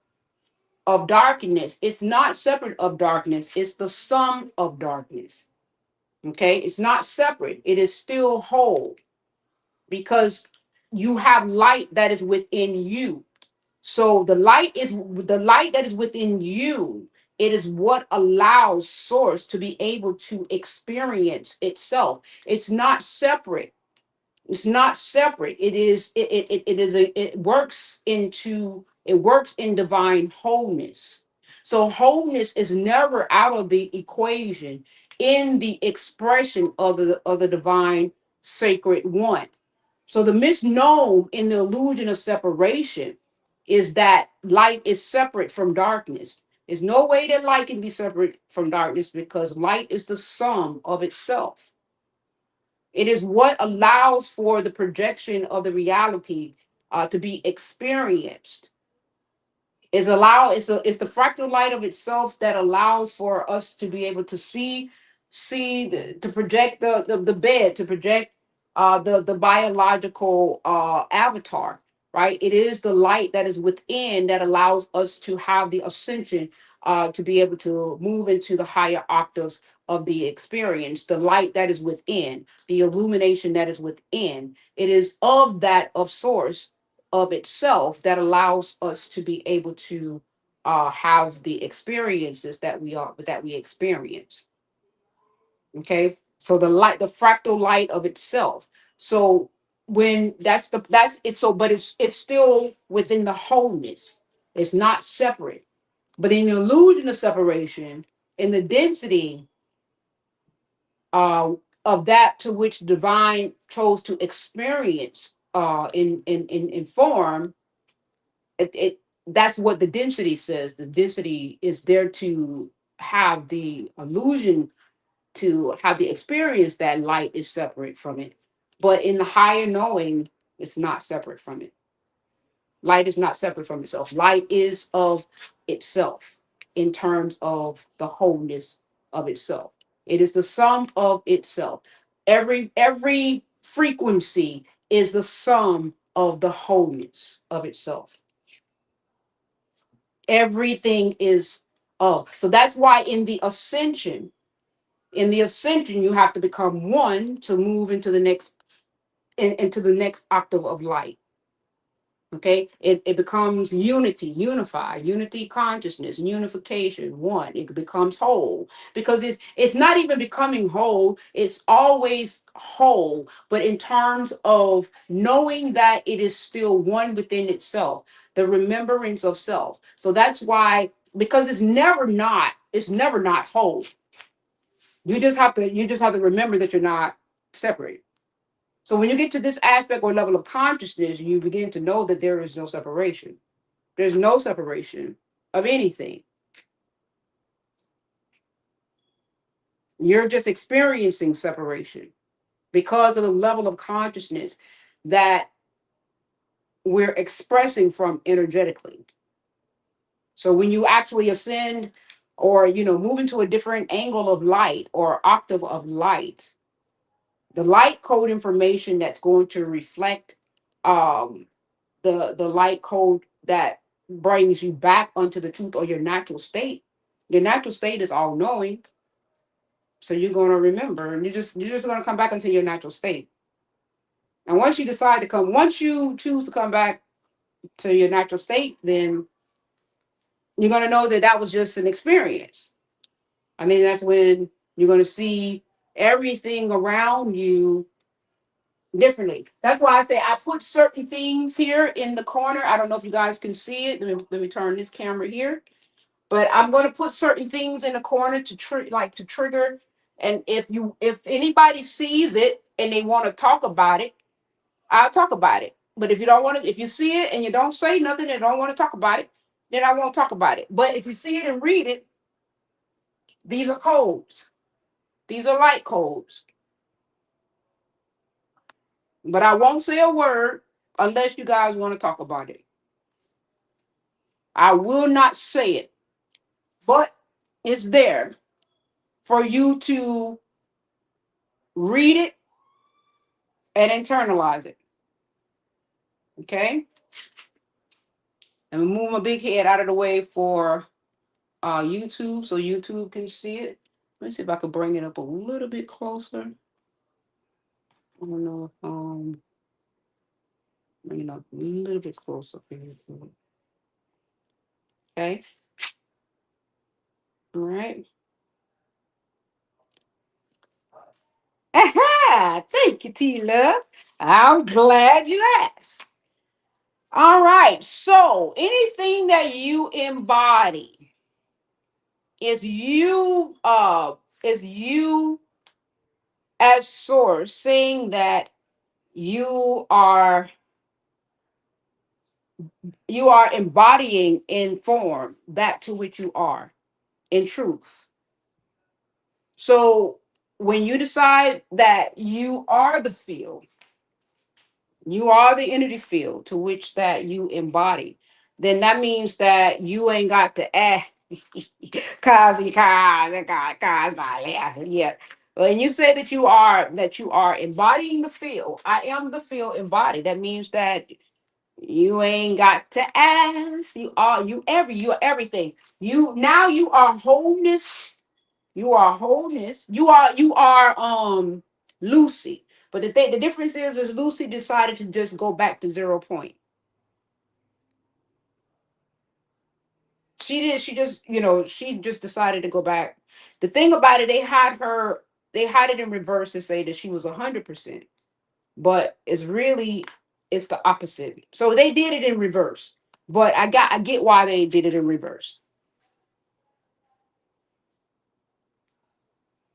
darkness, it's not separate of darkness, it's the sum of darkness. Okay, it's not separate, it is still whole because you have light that is within you. So the light that is within you. It is what allows source to be able to experience itself. It's not separate. It's not separate. It works in divine wholeness. So wholeness is never out of the equation in the expression of the divine sacred one. So the misnomer in the illusion of separation is that light is separate from darkness. There's no way that light can be separate from darkness because light is the sum of itself. It is what allows for the projection of the reality to be experienced. It's the fractal light of itself that allows for us to be able to to project the bed, to project the biological avatar, right? It is the light that is within that allows us to have the ascension, to be able to move into the higher octaves of the experience. The light that is within, the illumination that is within, it is of that of source of itself that allows us to be able to have the experiences that we experience. Okay, so the fractal light of itself. So when that's it. So but it's still within the wholeness. It's not separate. But in the illusion of separation, in the density uh, of that to which divine chose to experience in form, it that's what the density says. The density is there to have the illusion, to have the experience that light is separate from it, but in the higher knowing it's not separate from it. Light is not separate from itself. Light is of itself in terms of the wholeness of itself. It is the sum of itself. Every frequency is the sum of the wholeness of itself. Everything is, oh, so that's why in the ascension you have to become one to move into the next, into the next octave of light. Okay, it becomes unity, unity consciousness, unification, one. It becomes whole, because it's not even becoming whole, it's always whole, but in terms of knowing that it is still one within itself, the remembrance of self. So that's why, because it's never not whole. You just have to remember that you're not separate. So when you get to this aspect or level of consciousness, you begin to know that there is no separation. There's no separation of anything. You're just experiencing separation because of the level of consciousness that we're expressing from energetically. So when you actually ascend, or move into a different angle of light or octave of light, the light code information that's going to reflect, um, the light code that brings you back onto the truth or your natural state. Your natural state is all knowing, so you're going to remember, and you're just going to come back into your natural state. And once you choose to come back to your natural state, then you're going to know that that was just an experience. I mean, that's when you're going to see everything around you differently. That's why I say I put certain things here in the corner. I don't know if you guys can see it. Let me turn this camera here. But I'm going to put certain things in the corner to trigger. And if anybody sees it and they want to talk about it, I'll talk about it. But if you see it and you don't say nothing and don't want to talk about it, then I won't talk about it. But if you see it and read it, these are codes. These are light codes. But I won't say a word unless you guys want to talk about it. I will not say it, but it's there for you to read it and internalize it. Okay? And move my big head out of the way for YouTube so YouTube can see it. Let me see if I can bring it up a little bit closer. I don't know if bring it up a little bit closer for YouTube. Okay. All right. Aha! Thank you, T Love. I'm glad you asked. All right. So anything that you embody is you as source saying that you are you are embodying in form that to which you are in truth. So when you decide that you are the field, you are the energy field to which that you embody, then that means that you ain't got to ask cause not laughing yet. When you say that you are embodying the field, I am the field embodied. That means that you ain't got to ask. You are everything. You are wholeness. You are wholeness. You are Lucy. But the difference is Lucy decided to just go back to 0 point. She just decided to go back. The thing about it, they had it in reverse to say that she was 100%, but it's the opposite. So they did it in reverse. But I get why they did it in reverse.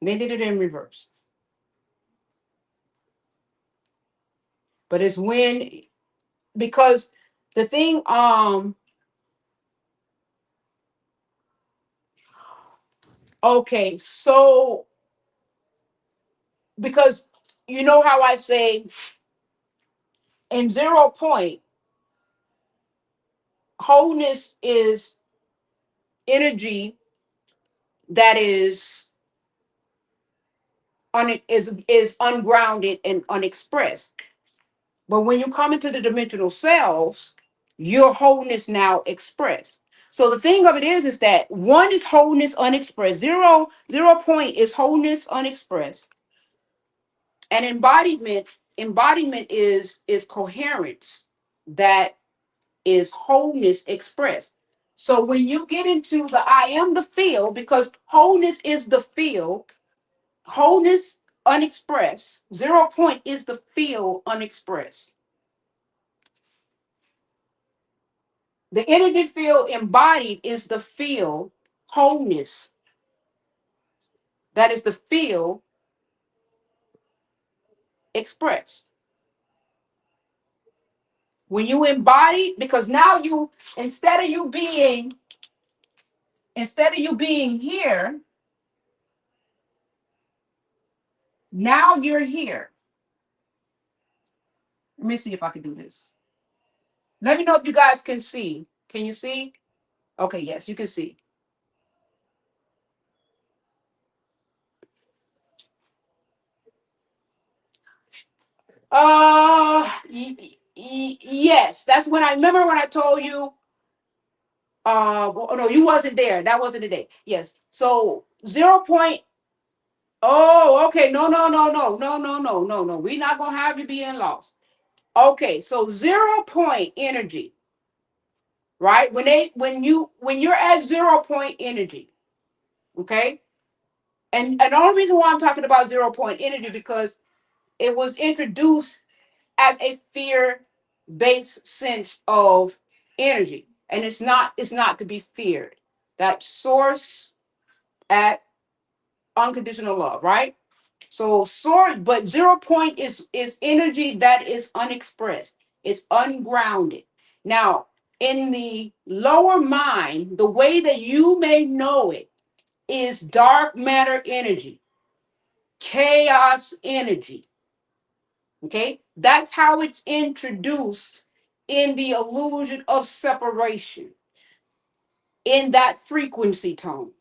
They did it in reverse. But it's when because the thing okay, so because you know how I say in 0 point, wholeness is energy that is is ungrounded and unexpressed. But when you come into the dimensional selves, your wholeness now expressed. So the thing of it is that one is wholeness unexpressed. Zero point is wholeness unexpressed. And embodiment is coherence that is wholeness expressed. So when you get into the I am the field, because wholeness is the field, wholeness unexpressed, 0 point is the field unexpressed. The energy field embodied is the field wholeness. That is the field expressed. When you embody, because now you, instead of you being, instead of you being here, now you're here. Let me see if I can do this. Let me know if you guys can see. Can you see? Okay, yes, you can see. Yes, that's when I remember when I told you. Well, no, you wasn't there. That wasn't the day. Yes. So 0 point. Oh, okay. No, no, no, no, no, no, no, no, no. We're not gonna have you being lost. Okay, so 0 point energy, right? When you're at 0 point energy, okay? And the only reason why I'm talking about 0 point energy because it was introduced as a fear-based sense of energy. And it's not to be feared. That source at unconditional love, right? So source, but 0 point is energy that is unexpressed. It's ungrounded. Now, in the lower mind, the way that you may know it is dark matter energy, chaos energy. Okay, that's how it's introduced in the illusion of separation in that frequency tone.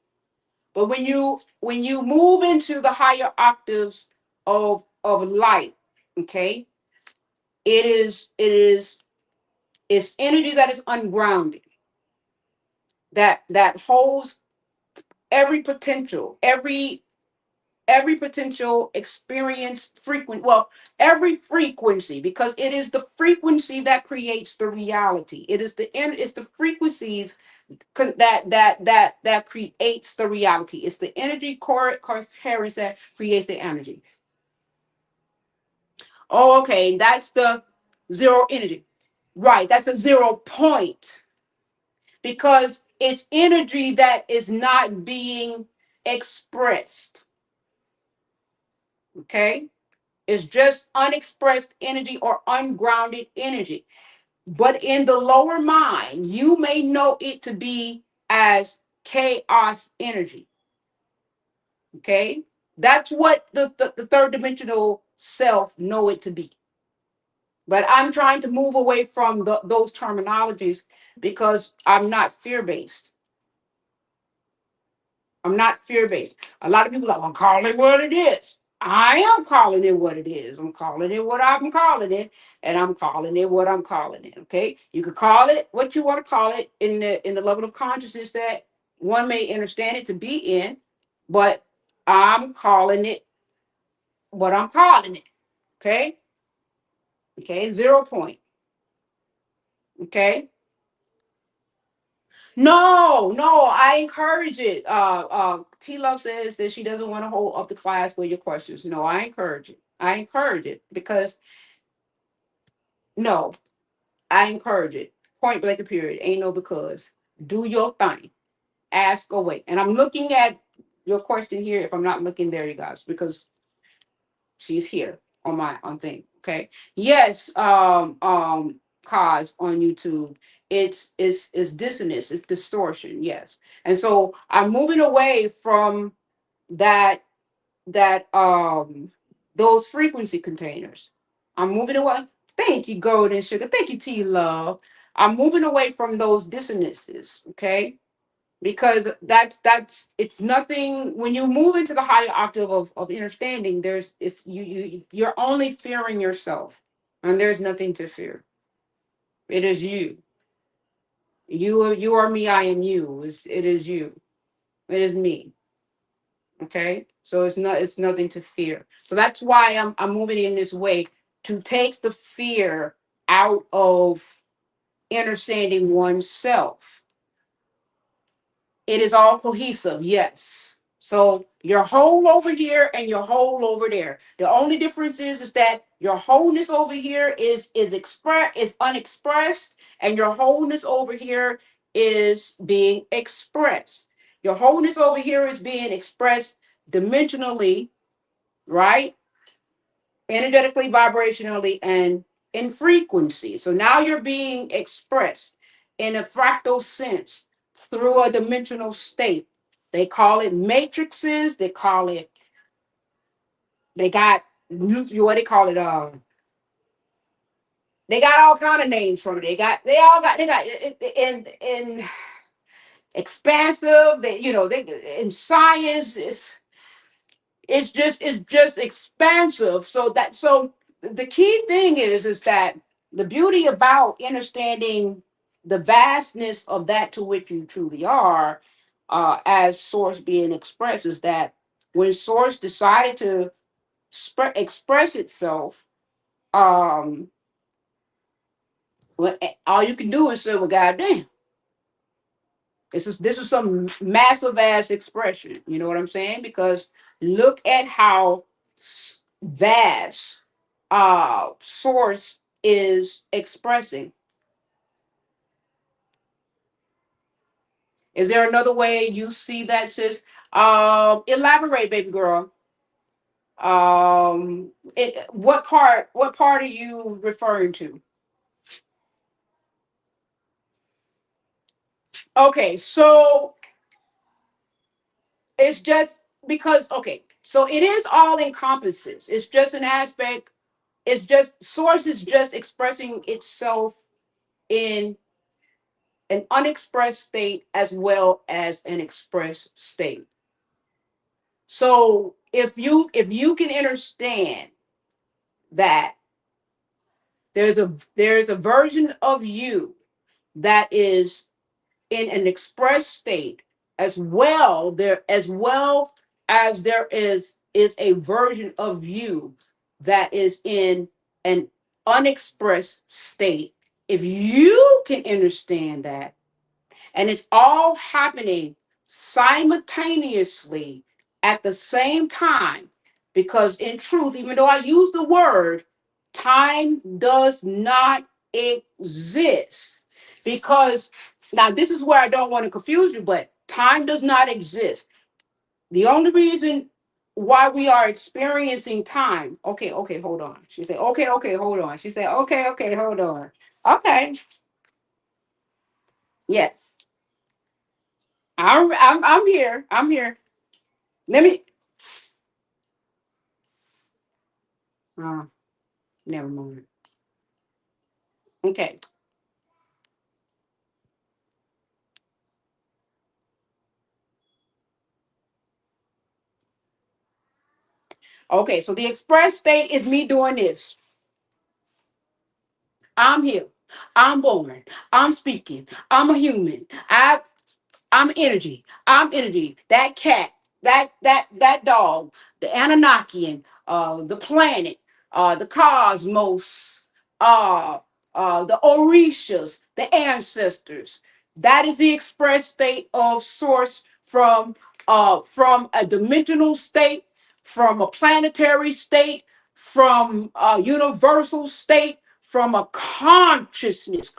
But when you move into the higher octaves of light, okay, it is it's energy that is ungrounded, that holds every potential, every potential experience every frequency, because it is the frequency that creates the reality. It's the frequencies that creates the reality. It's the energy coherence that creates the energy. Oh, okay, that's the zero energy. Right, that's a 0 point because it's energy that is not being expressed. Okay? It's just unexpressed energy or ungrounded energy. But in the lower mind, you may know it to be as chaos energy. Okay? That's what the third dimensional self know it to be. But I'm trying to move away from those terminologies because I'm not fear based. I'm not fear based. A lot of people are like, I'm calling it what it is. I am calling it what it is. I'm calling it what I'm calling it, and I'm calling it what I'm calling it. Okay, you could call it what you want to call it in the level of consciousness that one may understand it to be in, but I'm calling it what I'm calling it. Okay, okay, 0 point. Okay, no, no, I encourage it. T Love says that she doesn't want to hold up the class with your questions. No, I encourage it. I encourage it because no, I encourage it. Point blank and period. Ain't no because. Do your thing. Ask away. And I'm looking at your question here. If I'm not looking there, you guys, because she's here on my on thing. Okay. Yes. Cause on YouTube. It's dissonance. It's distortion. Yes. And so I'm moving away from that that those frequency containers. I'm moving away. Thank you, Golden Sugar. Thank you, T Love. I'm moving away from those dissonances. Okay. because that's it's nothing. When you move into the higher octave of understanding, there's it's you're only fearing yourself, and there's nothing to fear. It is you. You are me, I am you. It is you. It is me. Okay, so it's nothing to fear. So that's why I'm moving in this way, to take the fear out of understanding oneself. It is all cohesive, yes. So your whole over here and your whole over there. The only difference is that your wholeness over here is unexpressed, and your wholeness over here is being expressed. Your wholeness over here is being expressed dimensionally, right? Energetically, vibrationally, and in frequency. So now you're being expressed in a fractal sense through a dimensional state. They call it matrices. They call it, they got what they call it, they got all kind of names from it. They got in expansive, they in science, it's just expansive. So the key thing is that the beauty about understanding the vastness of that to which you truly are, as source being expressed, is that when source decided to express itself, um all you can do is say, well, goddamn, this is some massive ass expression. You know what I'm saying? Because look at how vast source is expressing. Is there another way you see that, sis? Elaborate, baby girl. What part are you referring to? Okay, so it's just because, okay, so it is all encompasses. It's just an aspect. It's just source is just expressing itself in an unexpressed state as well as an expressed state. So if you can understand that there's a version of you that is in an expressed state, as there is a version of you that is in an unexpressed state. If you can understand that, and it's all happening simultaneously at the same time, because in truth, even though I use the word, time does not exist. Because now this is where I don't want to confuse you, but time does not exist. The only reason why we are experiencing time, okay, hold on. She said, okay, hold on. She said, okay, hold on. Okay, yes. I'm here. I'm here. Let me. Uh, Never mind. Okay. Okay. So the express state is me doing this. I'm here. I'm born. I'm speaking. I'm a human. I'm energy. I'm energy. That cat, that dog, the Anunnakian, the planet, the cosmos, uh, the Orishas, the ancestors. That is the express state of source from a dimensional state, from a planetary state, from a universal state, from a consciousness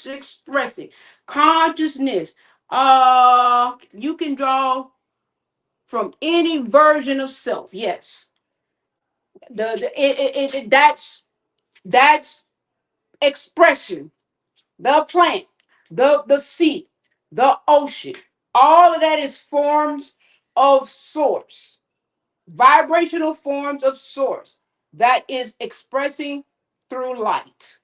expressing consciousness. You can draw from any version of self. Yes, that's expression. The plant, the sea, the ocean. All of that is forms of source, vibrational forms of source that is expressing through light.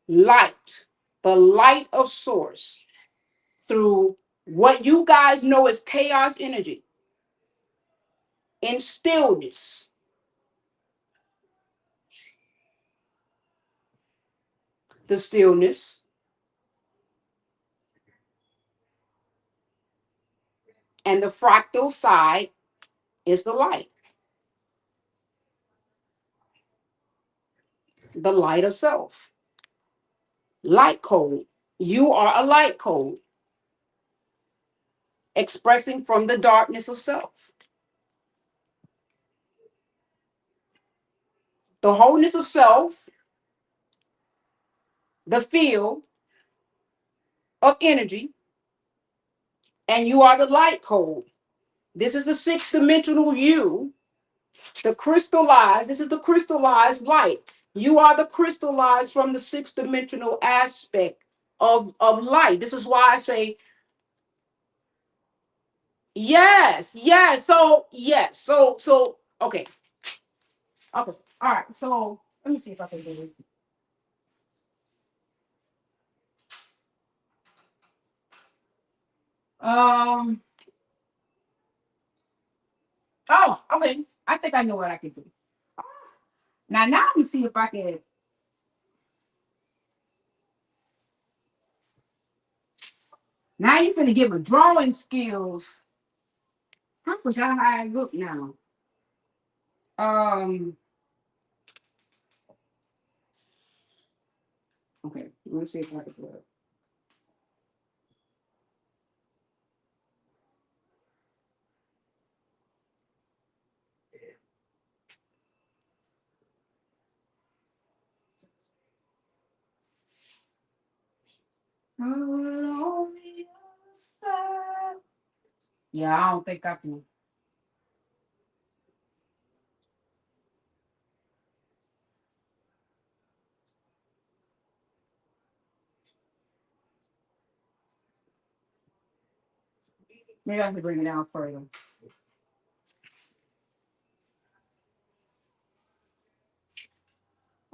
Light, the light of source. through what you guys know as chaos energy in stillness, the stillness, and the fractal side is the light of self, light code. You are a light code expressing from the darkness of self. The wholeness of self, the field of energy, and you are the light code. This is the sixth dimensional you, the crystallized. This is the crystallized light. You are the crystallized from the sixth dimensional aspect of light. This is why I say yes, yes. So yes, so okay, okay, all right. So let me see if I can do it. Um. Oh, okay. I think I know what I can do. Now let me see if I can. Now you're gonna give a drawing skills. I forgot how I look now. Um. Okay. Let's see if I can do it. On the other side. Yeah, I don't think I can. Maybe I can bring it down further.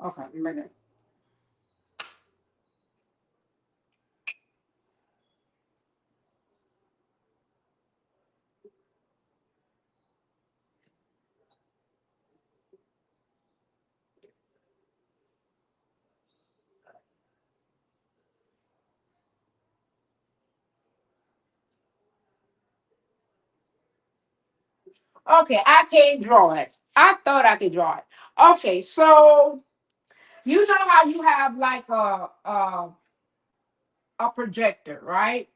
Okay, bring it. Okay, I can't draw it. I thought I could draw it. Okay, so you know how you have like a projector, right?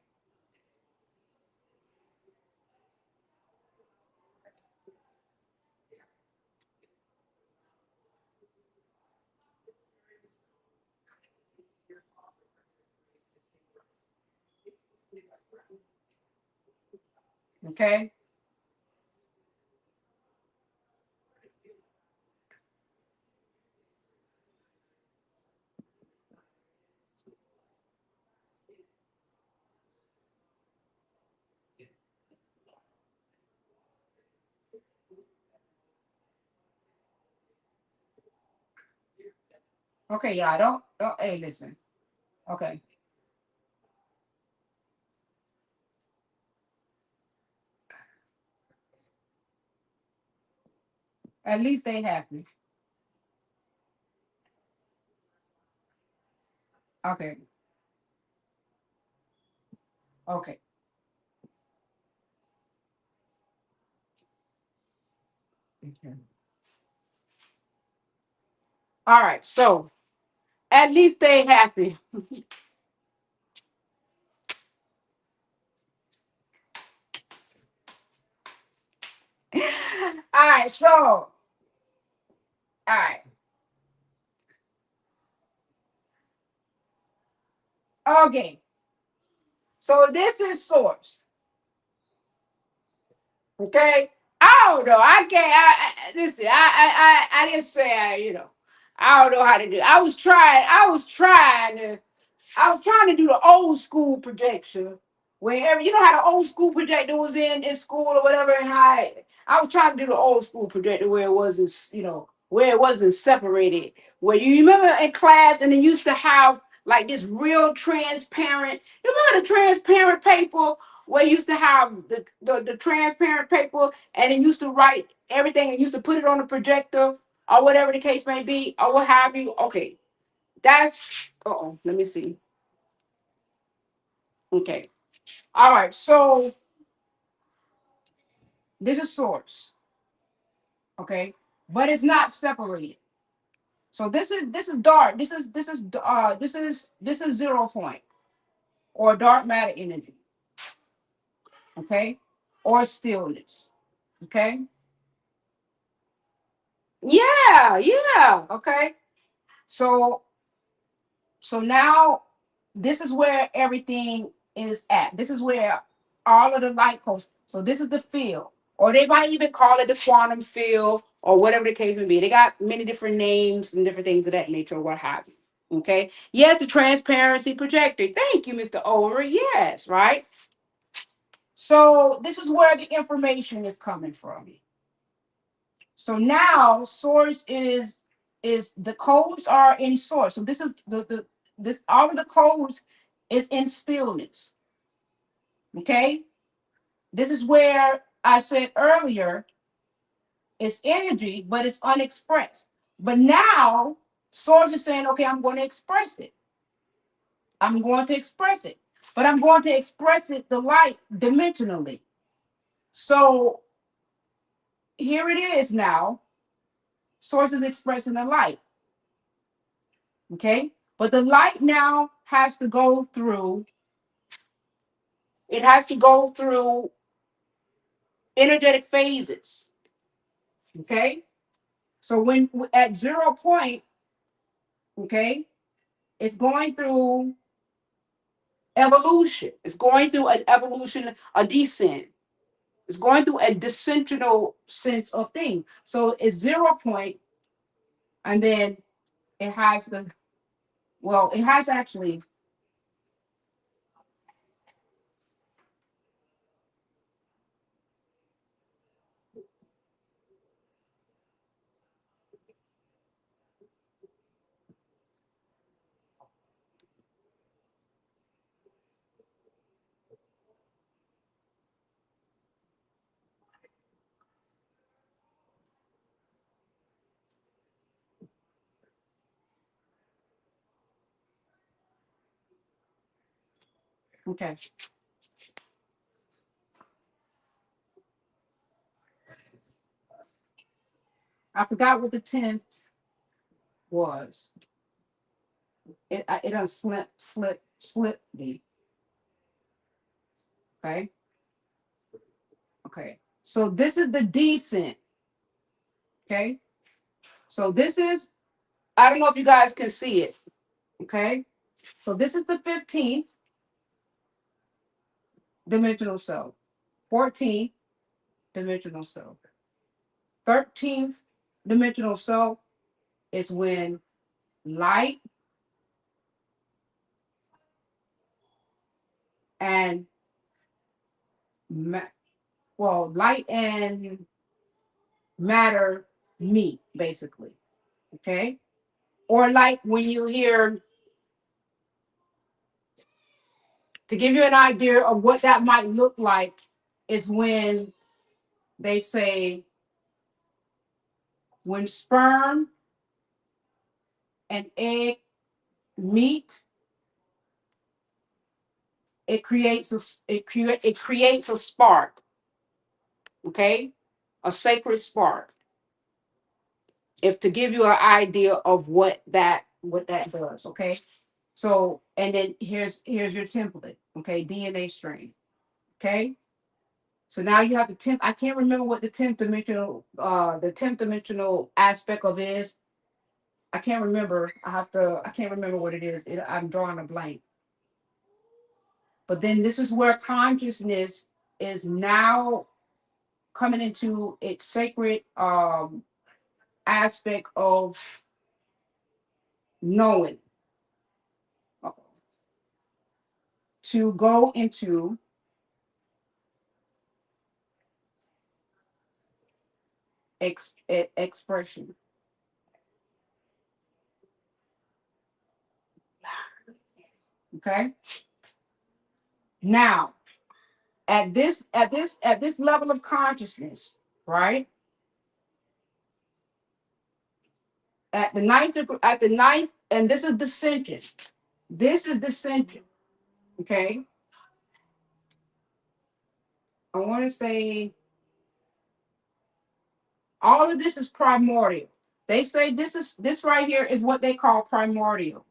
Okay. Okay, y'all don't hey listen. Okay. At least they happy. Okay. Okay. Okay. All right, so at least they happy. All right, so all right. Okay. So this is source. Okay. I don't know. I can't. Listen. I didn't say I don't know how to do. I was trying. I was trying to do the old school projection. Wherever you know how the old school projector was in school or whatever, and I was trying to do the old school projector where it wasn't where it wasn't separated. Where you remember in class and they used to have like this real transparent. You remember the transparent paper where you used to have the transparent paper and it used to write everything and used to put it on the projector or whatever the case may be or what have you. Okay, that's oh, let me see. Okay, all right. So this is source. Okay, but it's not separated. So this is dark. This is 0 point or dark matter energy. Okay, or stillness. Okay. Yeah, yeah. Okay. So so now this is where everything is at. This is where all of the light goes. So this is the field, or they might even call it the quantum field, or whatever the case may be. They got many different names and different things of that nature, or what have you. Okay. Yes, the transparency projector. Thank you, Mr. Over. Yes, right. So this is where the information is coming from. So now source is the codes are in source. So this is the this all of the codes is in stillness. Okay. This is where I said earlier it's energy, but it's unexpressed. But now source is saying, okay, I'm going to express it. I'm going to express it. But I'm going to express it the light dimensionally. So here it is now. Source is expressing the light. Okay. But the light now has to go through, it has to go through energetic phases. Okay. So when at 0 point, okay, it's going through evolution. It's going through an evolution, a descent. It's going through a descensional sense of things. So it's 0 point, and then it has the, well, it has actually, okay, I forgot what the 10th was. It done slip me. Okay. Okay. So this is the descent. Okay. So this is, I don't know if you guys can see it. Okay. So this is the 15th dimensional self, 14th dimensional self, 13th dimensional self is when light and ma- well, light and matter meet basically. Okay. Or like when you hear, to give you an idea of what that might look like, is when they say when sperm and egg meet, it creates a spark. Okay, a sacred spark. If to give you an idea of what that does. Okay, so and then here's your template. Okay, DNA strain. Okay, so now you have the temp. I can't remember what the tenth dimensional aspect of is. I can't remember. I can't remember what it is. I'm drawing a blank. But then this is where consciousness is now coming into its sacred aspect of knowing, to go into expression. Okay. Now, at this level of consciousness, right? At the ninth, and this is dissension. This is dissension. Okay. I want to say all of this is primordial. They say this right here is what they call primordial.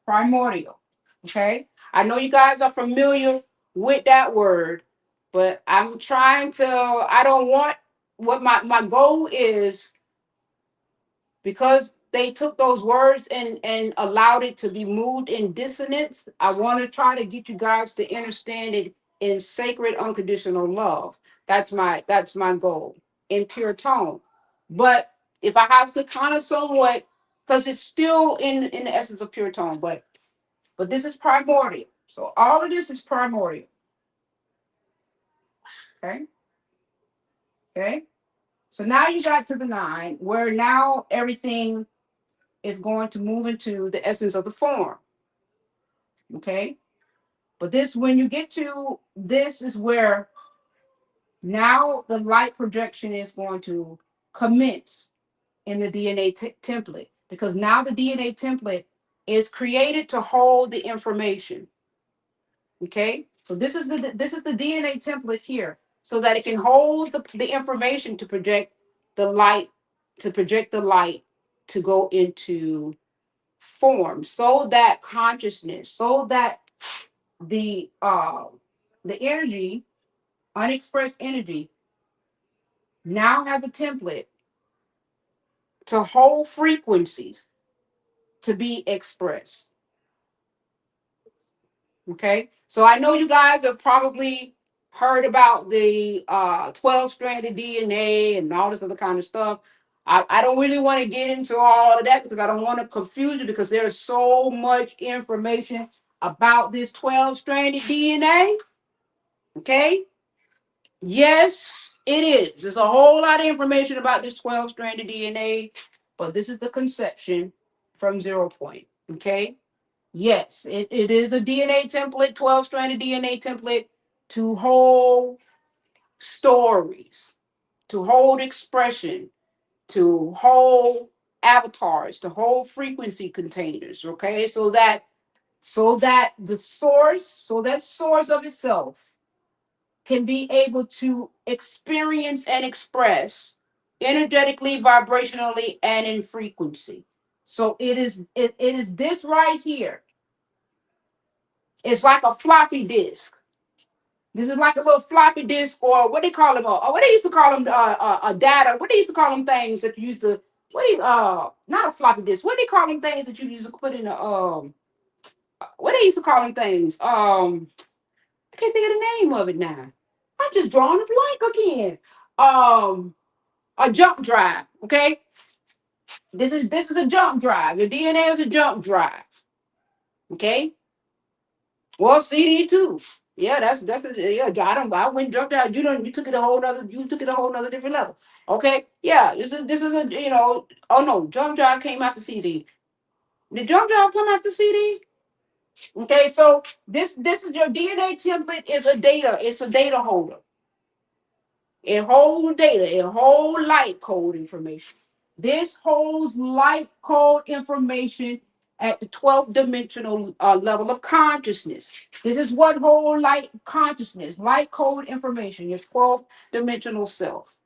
Primordial. Okay. I know you guys are familiar with that word, but I'm trying to, I don't want, what my goal is, because they took those words and allowed it to be moved in dissonance. I want to try to get you guys to understand it in sacred unconditional love. That's my goal, in pure tone. But if I have to kind of somewhat, because it's still in the essence of pure tone, but this is primordial. So all of this is primordial. Okay. Okay. So now you got to the nine, where now everything is going to move into the essence of the form. Okay. But this, when you get to this, is where now the light projection is going to commence in the DNA template, because now the DNA template is created to hold the information. Okay. So this is the DNA template here, so that it can hold the information to project the light, to go into form, so that consciousness, so that the uh the energy, unexpressed energy, now has a template to hold frequencies to be expressed. Okay. So I know you guys have probably heard about the 12 stranded DNA and all this other kind of stuff. I don't really want to get into all of that, because I don't want to confuse you, because there's so much information about this 12 stranded DNA. Okay. Yes, it is. There's a whole lot of information about this 12 stranded DNA, but this is the conception from zero point. Okay. Yes, it is a DNA template, 12 stranded DNA template, to hold stories, to hold expression, to hold avatars, to hold frequency containers. Okay. So that the source, so that source of itself can be able to experience and express energetically, vibrationally, and in frequency. So it is this right here. It's like a floppy disk. This is like a little floppy disk, or what they call them, what they used to call them, a data. What they used to call them things that you used to, what do you, not a floppy disk. What they call them things that you used to put in the, what they used to call them things? I can't think of the name of it now. I'm just drawing a blank again. Um, a jump drive. Okay, this is a jump drive. Your DNA is a jump drive. Okay, well, CD too. Yeah, that's yeah. I went jumped out. You took it a whole nother. You took it a whole nother different level. Okay, yeah. This is a, Oh no, jump drive came out the CD. Did jump drive come out the CD? Okay, so this is your DNA template. Is a data. It's a data holder. It holds data. It holds light code information. This holds light code information at the 12th dimensional level of consciousness. This is what holds light consciousness, light code information, your 12th dimensional self.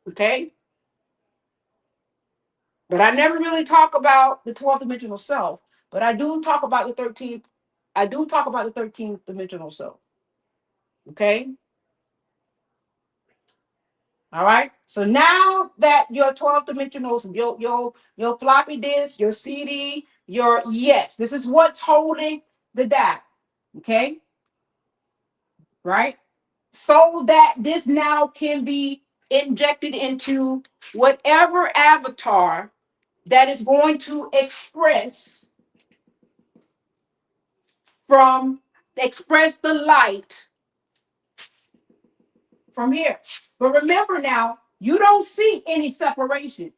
Okay? But I never really talk about the 12th dimensional self, but I do talk about the 13th. I do talk about the 13th dimensional self. Okay? All right. So now that your 12 dimensionals, your floppy disk, your CD, your, yes, this is what's holding the data. Okay. Right. So that this now can be injected into whatever avatar that is going to from express the light from here. But remember now, you don't see any separation.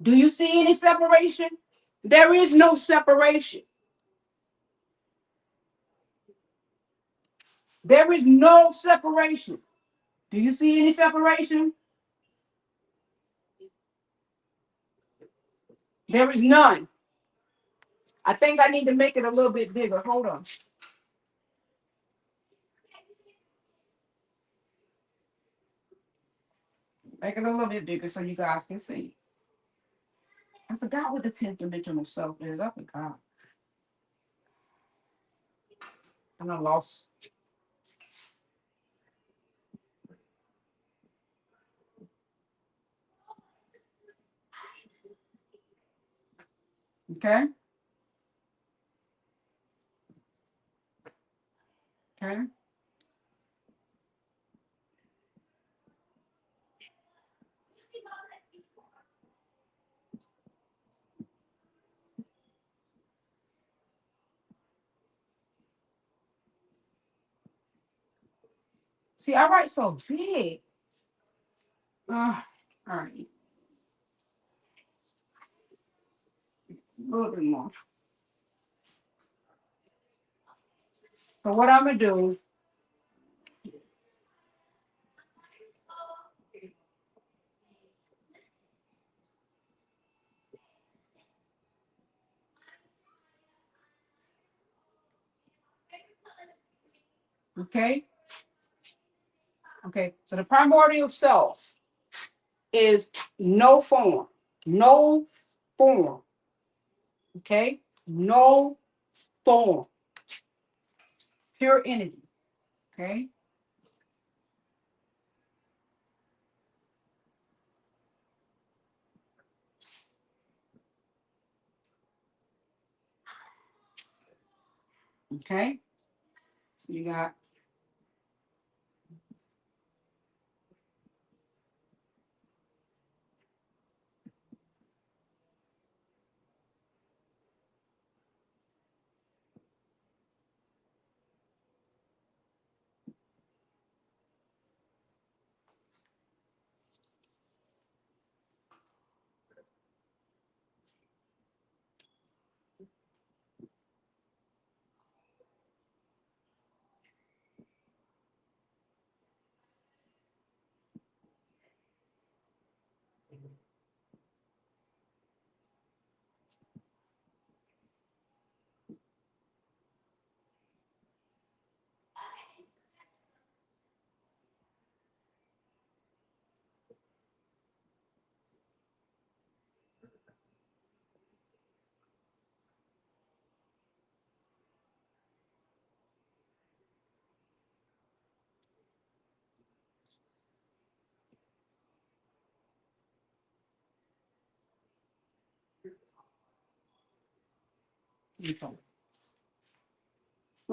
Do you see any separation? There is no separation. There is no separation. Do you see any separation? There is none. I think I need to make it a little bit bigger. Hold on. Make it a little bit bigger so you guys can see. I forgot what the 10th dimensional self is. I forgot. I'm lost. Okay. Okay. See, I write so big. All right. A little bit more. So what I'm gonna do? Okay. Okay. So the primordial self is no form. No form. Okay. No form. Pure energy. Okay. Okay. So you got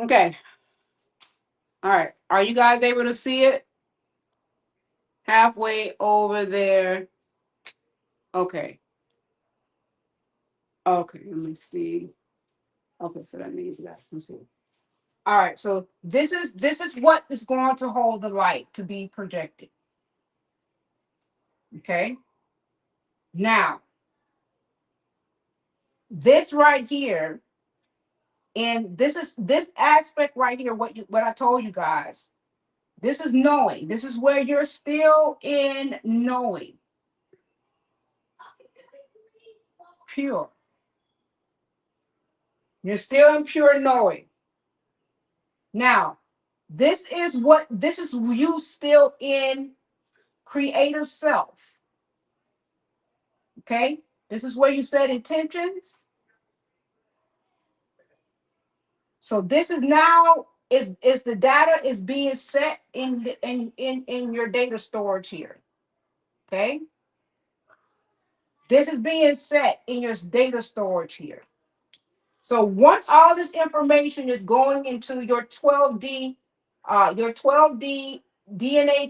okay. All right. Are you guys able to see it? Halfway over there. Okay. Okay. Let me see. Okay. So that means that. Let's see. All right. So this is what is going to hold the light to be projected. Okay. Now this right here, and this is this aspect right here. What I told you guys. This is knowing. This is where you're still in knowing. Pure. You're still in pure knowing. Now, this is you still in creator self. Okay? This is where you set intentions. So this is now is the data is being set in your data storage here. Okay? This is being set in your data storage here. So once all this information is going into your 12D DNA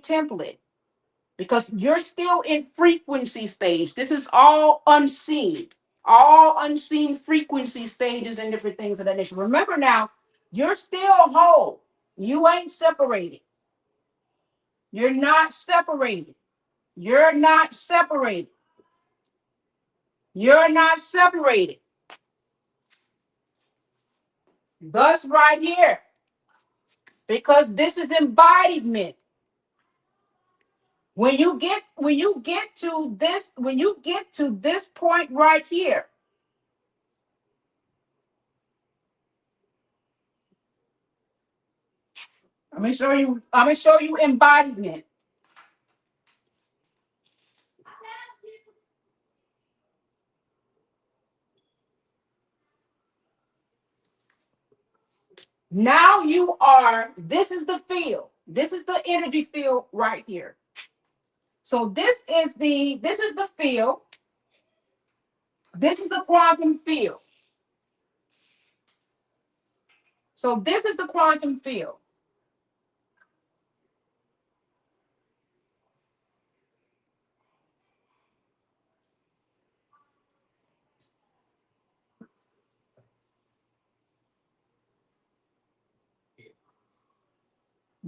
template, because you're still in frequency stage. This is all unseen frequency stages and different things of that nature. Remember now, you're still whole. You ain't separated. You're not separated. You're not separated. You're not separated. Thus, right here, because this is embodiment. When you get to this point right here, I'm gonna show you embodiment. Now you are, this is the field. This is the energy field right here. So this is the field. This is the quantum field. So this is the quantum field.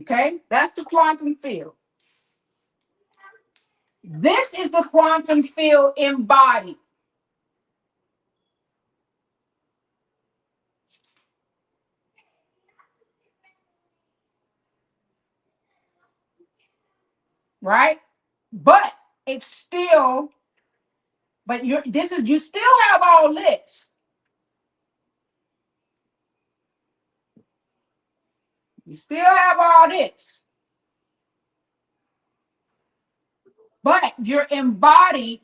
Okay? That's the quantum field. This is the quantum field embodied. Right? But it's still, but you still have all this. You still have all this. But you're embodied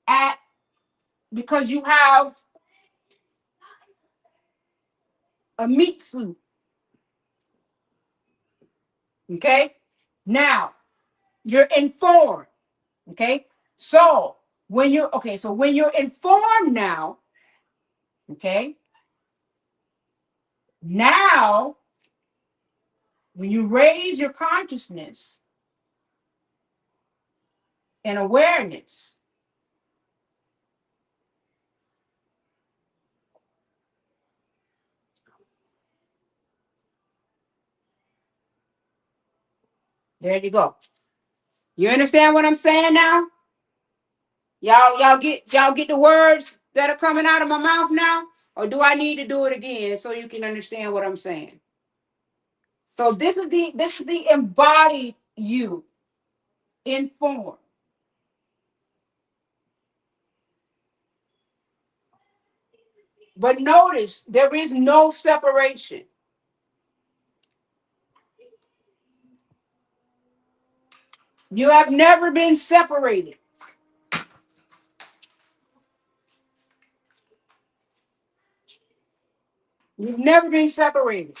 at, because you have a meat suit. Okay? Now, you're informed. Okay? So when you're informed now, okay, now when you raise your consciousness and awareness, there you go. You understand what I'm saying now? Y'all get the words that are coming out of my mouth now? Or do I need to do it again so you can understand what I'm saying? So this is the embodied you in form. But notice there is no separation. You have never been separated. You've never been separated.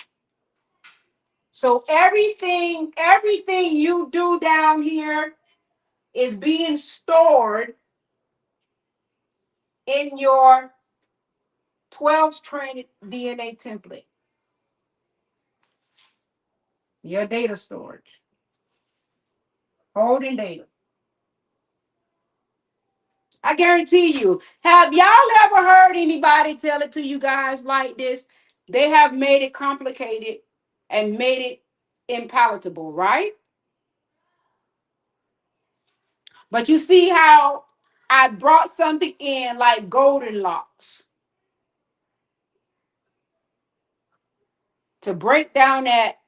So everything you do down here is being stored in your 12 stranded DNA template, your data storage, holding data. I guarantee you, have y'all ever heard anybody tell it to you guys like this? They have made it complicated and made it impalatable, right? But you see how I brought something in like golden locks to break down that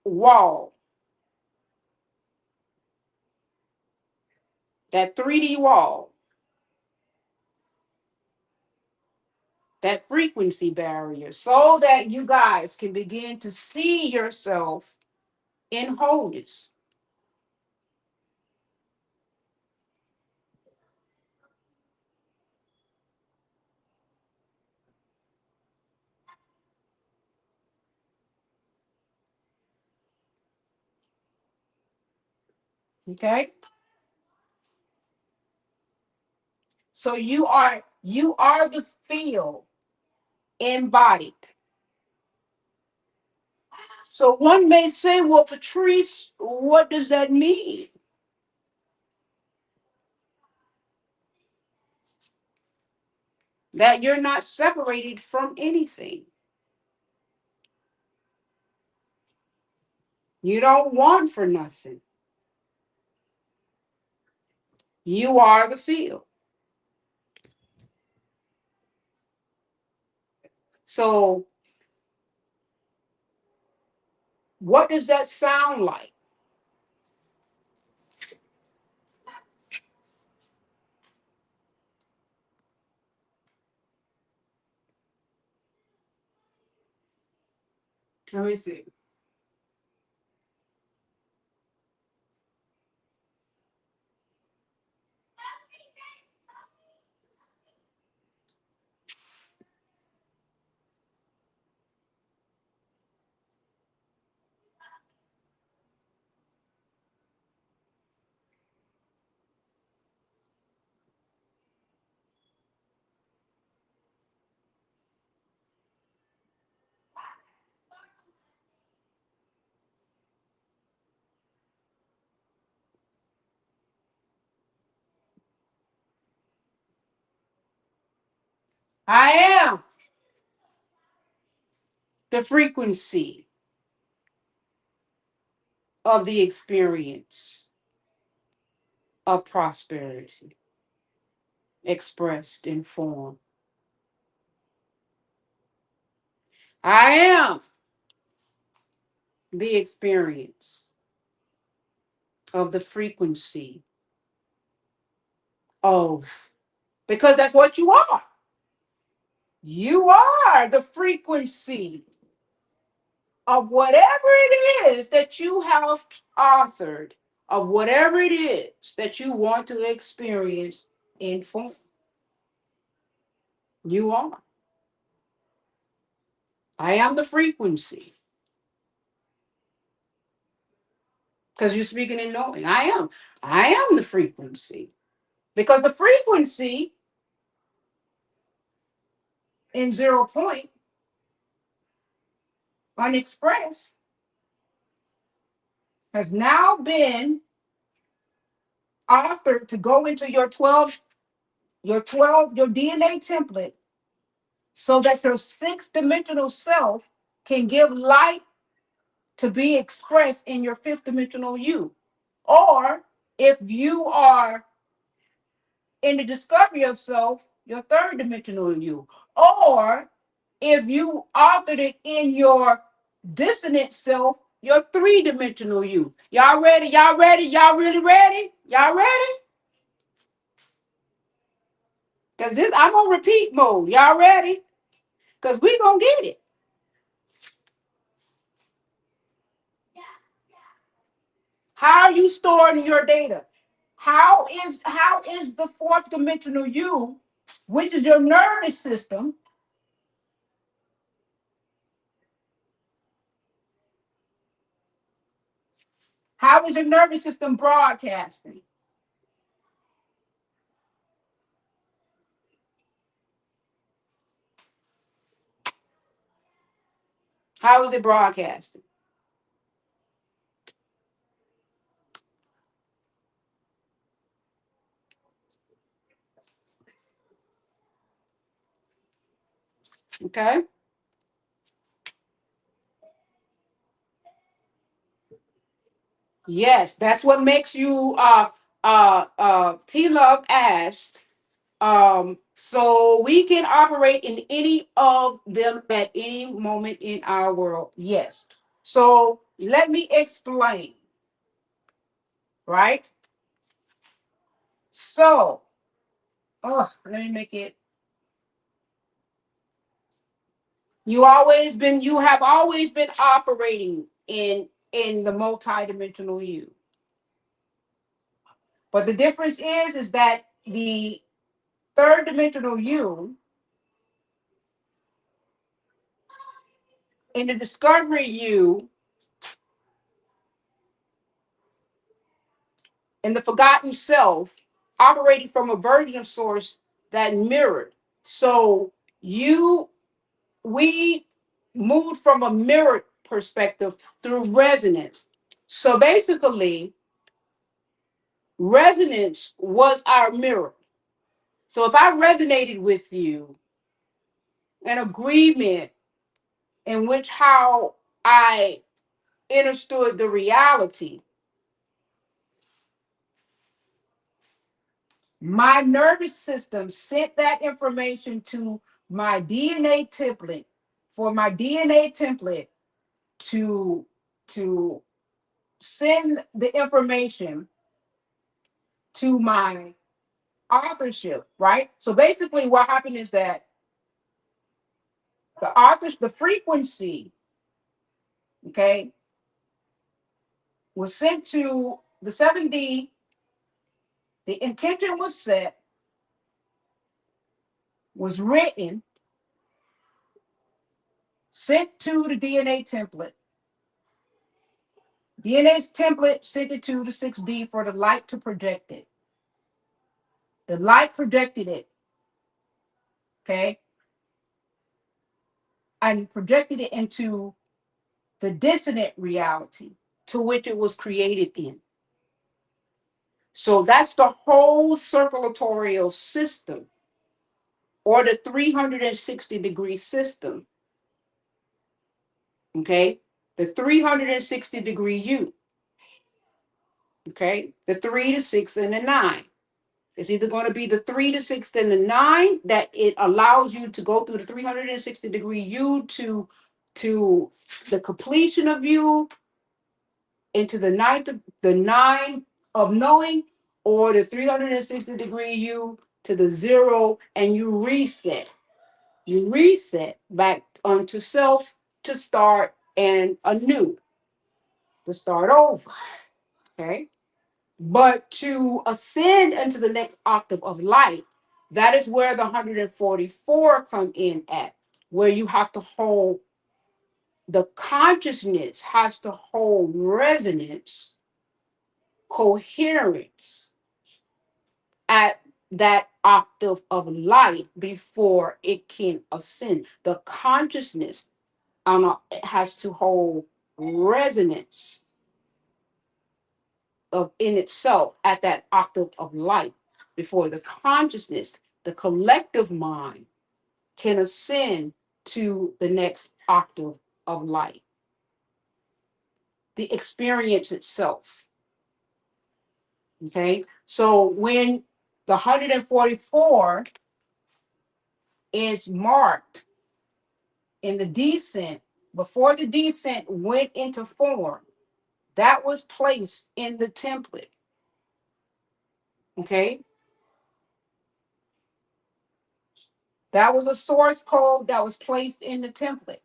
wall, that 3D wall, that frequency barrier, so that you guys can begin to see yourself in wholeness. Okay? So you are the field embodied. So one may say, well, Patrice, what does that mean? That you're not separated from anything. You don't want for nothing. You are the field. So What does that sound like? Let me see. I am the frequency of the experience of prosperity expressed in form. I am the experience of the frequency of, because that's what you are. You are the frequency of whatever it is that you have authored, of whatever it is that you want to experience in form. You are. I am the frequency. Because you're speaking in knowing. I am. I am the frequency. Because the frequency in 0 point, unexpressed, has now been authored to go into your DNA template so that your six-dimensional self can give light to be expressed in your fifth dimensional you. Or if you are in the discovery of self, your third dimensional you. Or if you authored it in your dissonant self, your three-dimensional you. Y'all ready? Y'all ready? Y'all really ready? Y'all ready? Because this, I'm on repeat mode. Y'all ready? Because we going to get it. How are you storing your data? How is the fourth dimensional you, which is your nervous system, how is your nervous system broadcasting? How is it broadcasting? Okay. Yes, that's what makes you T Love asked. So we can operate in any of them at any moment in our world. Yes. So let me explain, right? So, let me make it. You have always been operating in the multidimensional you. But the difference is that the third dimensional you and the discovery you and the forgotten self operating from a version of source that mirrored. So you we moved from a mirrored perspective through resonance. So basically, resonance was our mirror. So if I resonated with you, an agreement in which how I understood the reality, my nervous system sent that information to my DNA template for my DNA template to to send the information to my authorship, right? So basically, what happened is that the frequency, okay, was sent to the 7D. The intention was set, was written, sent to the DNA template. DNA's template sent it to the 6D for the light to project it. The light projected it, okay, and projected it into the dissonant reality to which it was created in. So that's the whole circulatorial system, or the 360-degree system, okay? The 360-degree U, okay? The 3, the 6, and the 9. It's either going to be the 3, the 6, and the 9 that it allows you to go through the 360-degree U to the completion of you, into the 9 of knowing, or the 360-degree U to the 0, and you reset. You reset back onto self to start and anew, to start over. Okay. But to ascend into the next octave of light, that is where the 144 come in at, where you have to hold, the consciousness has to hold resonance, coherence at that octave of light before it can ascend. The consciousness it has to hold resonance of in itself at that octave of light before the consciousness, the collective mind, can ascend to the next octave of light. The experience itself. Okay, so when the 144 is marked in the descent, before the descent went into form, that was placed in the template. Okay, that was a source code that was placed in the template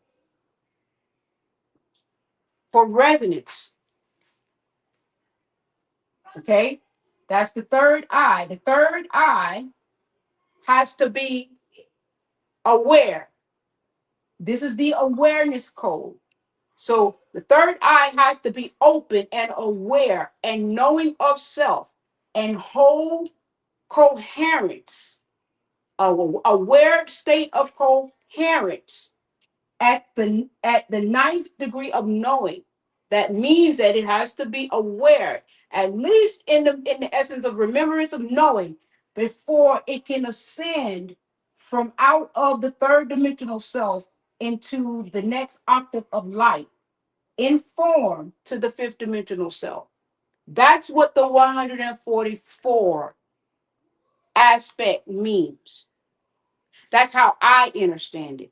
for resonance. Okay, that's the third eye. The third eye has to be aware. This is the awareness code. So the third eye has to be open and aware and knowing of self and whole coherence, a aware state of coherence at the ninth degree of knowing. That means that it has to be aware, at least in the essence of remembrance of knowing, before it can ascend from out of the third dimensional self into the next octave of light, in form to the fifth dimensional self. That's what the 144 aspect means. That's how I understand it.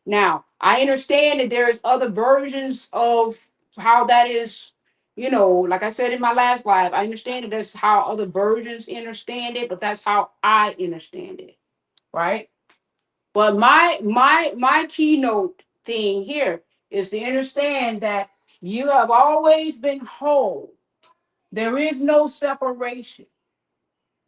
Now, I understand that there is other versions of how that is, like I said in my last live, I understand that that's how other versions understand it, but that's how I understand it, right? But my keynote thing here is to understand that you have always been whole. There is no separation.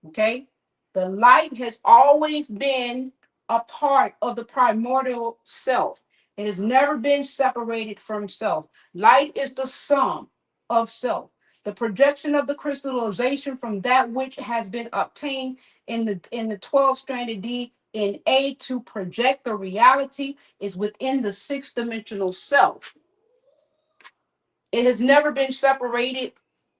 Okay? The light has always been a part of the primordial self. It has never been separated from self. Light is the sum of self, the projection of the crystallization from that which has been obtained in the 12 stranded DNA to project the reality is within the sixth dimensional self. It has never been separated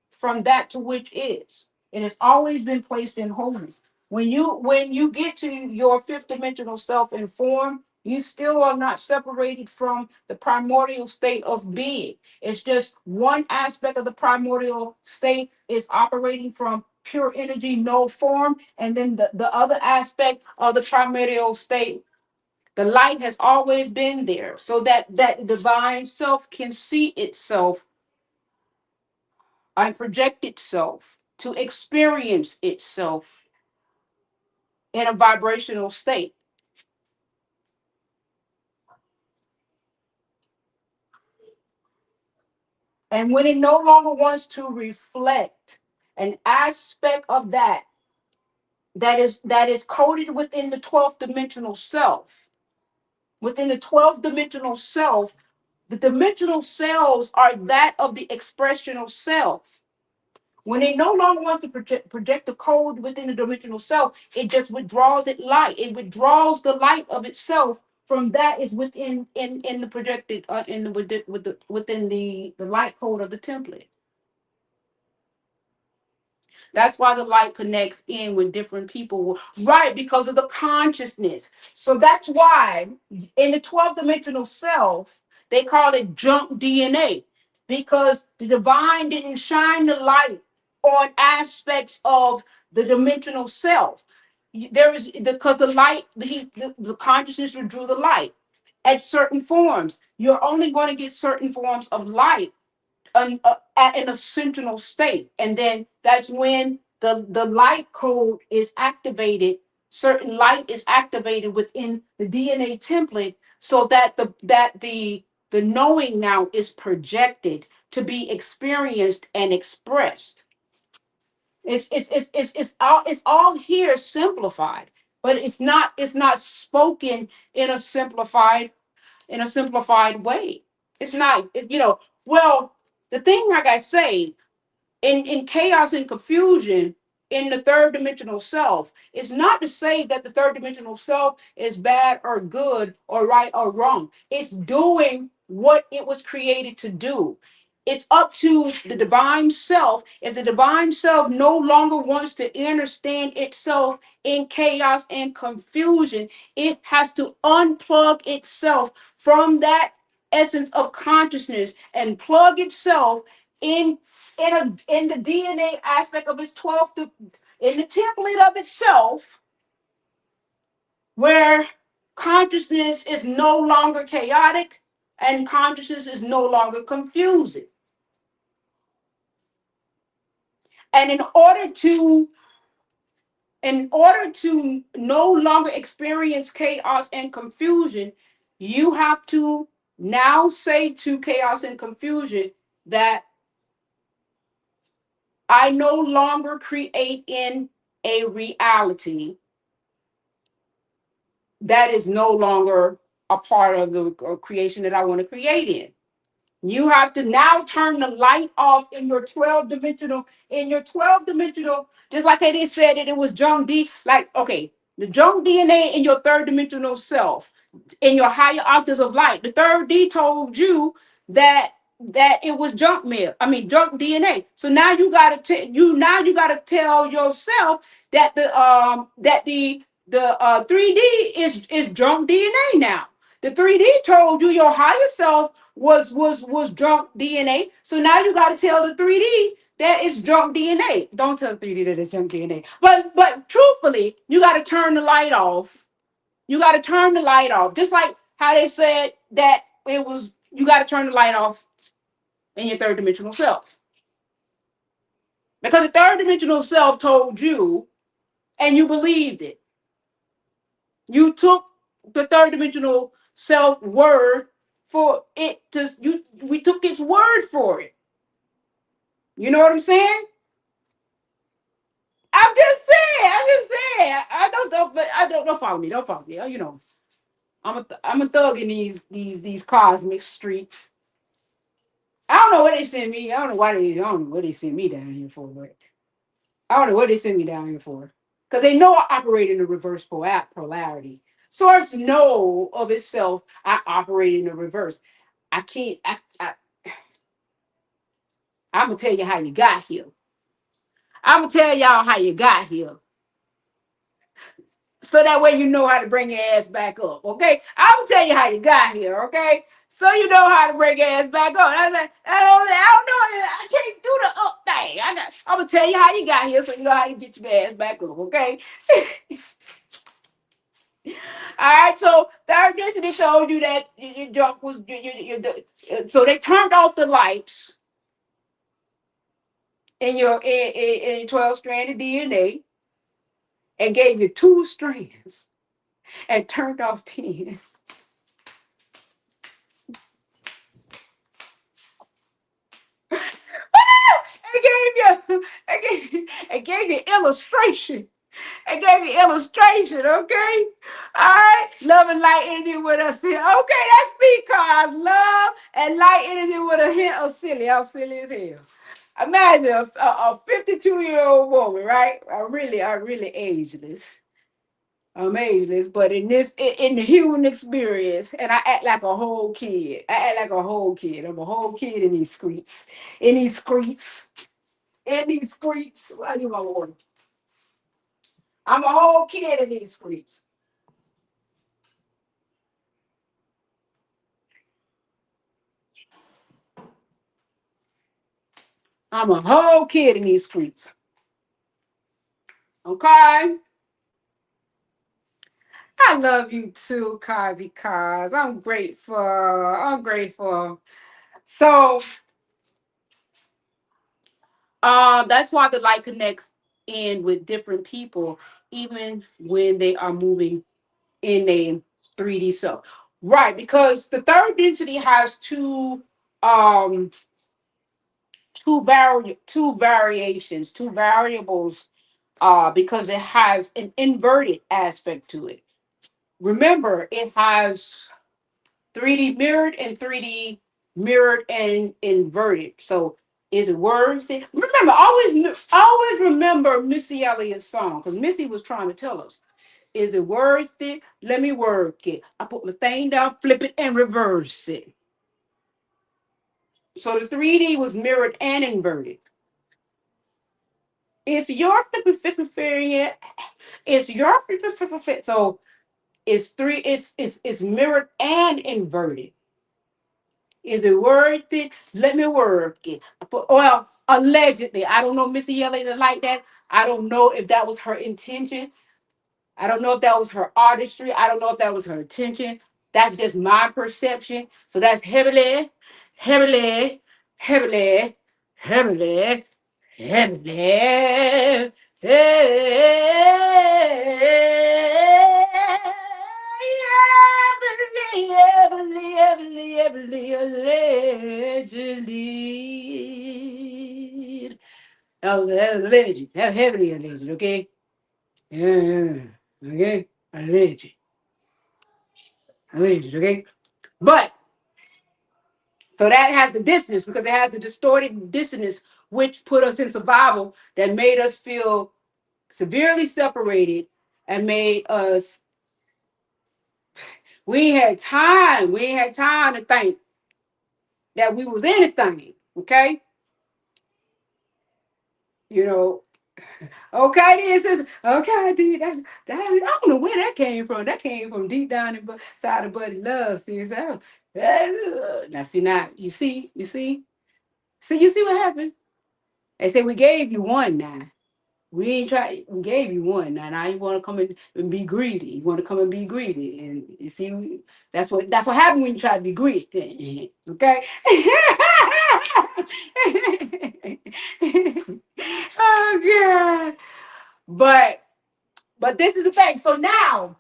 from that to which is. It has always been placed in wholeness. When you get to your fifth dimensional self in form, you still are not separated from the primordial state of being. It's just one aspect of the primordial state is operating from pure energy, no form, and then the other aspect of the primordial state The light has always been there so that that divine self can see itself and project itself to experience itself in a vibrational state. And when it no longer wants to reflect an aspect of that is coded within the 12th dimensional self, within the 12th dimensional self, the dimensional cells are that of the expressional self. When it no longer wants to project the code within the dimensional self, it just withdraws it light. It withdraws the light of itself from that is within in the projected in the within the light code of the template. That's why the light connects in with different people, right? Because of the consciousness. So that's why in the 12th dimensional self, they call it junk DNA, because the divine didn't shine the light on aspects of the dimensional self. There is because the light, the consciousness drew the light at certain forms. You're only going to get certain forms of light at an ascensional state, and then that's when the light code is activated. Certain light is activated within the DNA template, so that the knowing now is projected to be experienced and expressed. It's all here simplified, but it's not spoken in a simplified way. It's not, well, the thing, like I say, in chaos and confusion in the third dimensional self, it's not to say that the third dimensional self is bad or good or right or wrong. It's doing what it was created to do. It's up to the divine self. If the divine self no longer wants to understand itself in chaos and confusion, it has to unplug itself from that essence of consciousness and plug itself in in the DNA aspect of its 12th, in the template of itself, where consciousness is no longer chaotic and consciousness is no longer confusing. And in order to no longer experience chaos and confusion, you have to now say to chaos and confusion that I no longer create in a reality that is no longer a part of the creation that I want to create in. You have to now turn the light off in your 12 dimensional, just like they said that it was junk D, like, okay, the junk DNA in your third dimensional self, in your higher octaves of light. The third D told you that it was junk mail. I mean junk DNA. So now you gotta tell yourself that the 3D is junk DNA now. The 3D told you your higher self was junk DNA. So now you got to tell the 3D that it's junk DNA. Don't tell the 3D that it's junk DNA. But truthfully, you got to turn the light off. You got to turn the light off. Just like how they said that it was, you got to turn the light off in your third dimensional self. Because the third dimensional self told you and you believed it. You took the third dimensional self word for it to you. We took its word for it. You know what I'm saying? I'm just saying. I'm just saying. I don't follow me. Don't follow me. I'm a thug in these cosmic streets. I don't know what they send me. I don't know what they send me down here for. But I don't know what they send me down here for. Because they know I operate in the reverse polarity. Source know of itself. I operate in the reverse. I can't. I'm gonna tell you how you got here. I'm gonna tell y'all how you got here, so that way you know how to bring your ass back up. Okay, I'm gonna tell you how you got here. Okay, so you know how to bring your ass back up. I don't know. I can't do the up thing. I'm gonna tell you how you got here, so you know how to get your ass back up. Okay. All right, so third density told you that your junk was so they turned off the lights in your in 12 stranded DNA and gave you two strands and turned off 10. It gave you illustration. It gave you illustration, okay? All right. Love and light energy with a silly. Okay, that's me, cause love and light energy with a hint of silly. I'm silly as hell. Imagine a 52-year-old woman, right? I really ageless. I'm ageless, but in the human experience, and I act like a whole kid. I act like a whole kid. I'm a whole kid in these streets. In these streets. In these streets. I need my water. I'm a whole kid in these streets. I'm a whole kid in these streets. Okay? I love you too, Kazi Kaz. I'm grateful. I'm grateful. So, that's why the light connects in with different people, even when they are moving in a 3D self. Right, because the third density has um two variations, two variables, because it has an inverted aspect to it. Remember, it has 3D mirrored and 3D mirrored and inverted. So is it worth it? Remember, always remember Missy Elliott's song, because Missy was trying to tell us. Is it worth it? Let me work it. I put my thing down, flip it, and reverse it. So the 3D was mirrored and inverted. It's your flipping fifth variant. It's your flipping fifth. So it's three. It's mirrored and inverted. Is it worth it? Let me work it. Well, allegedly, I don't know Missy Elliott like that. I don't know if that was her intention. I don't know if that was her artistry. I don't know if that was her intention. That's just my perception. So that's heavily, heavily, heavily, heavily, heavily, heavily, heavily, heavily, allegedly. That's alleged. That's heavily alleged, okay? Yeah, okay? Alleged. Alleged, okay? But so that has the dissonance because it has the distorted dissonance, which put us in survival, that made us feel severely separated and made us, we ain't had time to think that we was anything, okay? You know, okay, this is okay, dude. I don't know where that came from. That came from deep down inside of Buddy Love. See, so, now see, now you see what happened. They say we gave you one now. We ain't try. We gave you one. Now you want to come and be greedy. You want to come and be greedy, and you see that's what happened when you try to be greedy. Okay. Oh God. But this is the thing. So now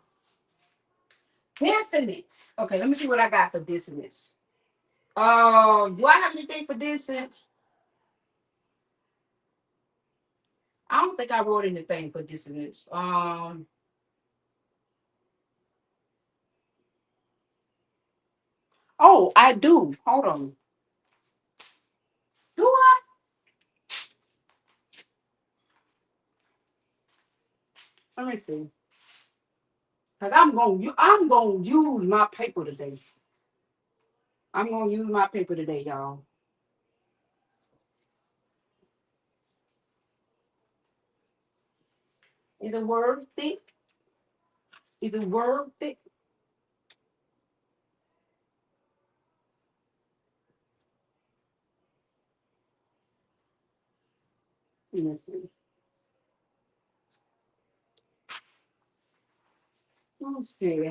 dissonance. Okay, let me see what I got for dissonance. Do I have anything for dissonance? I don't think I wrote anything for dissonance. Oh, I do. Hold on. Do I? Let me see. Cause I'm gonna use my paper today. I'm gonna use my paper today, y'all. Is it worth it? Is it worth it? Mhm. Let's see.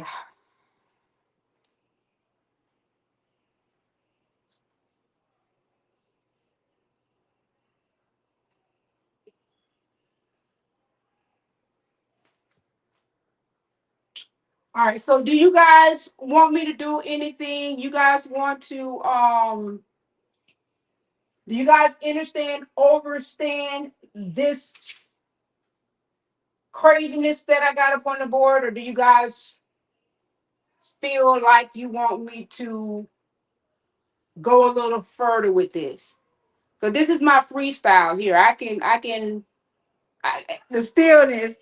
All right. So, do you guys want me to do anything? You guys want to Do you guys understand this craziness that I got up on the board, or do you guys feel like you want me to go a little further with this? Because this is my freestyle here. The stillness.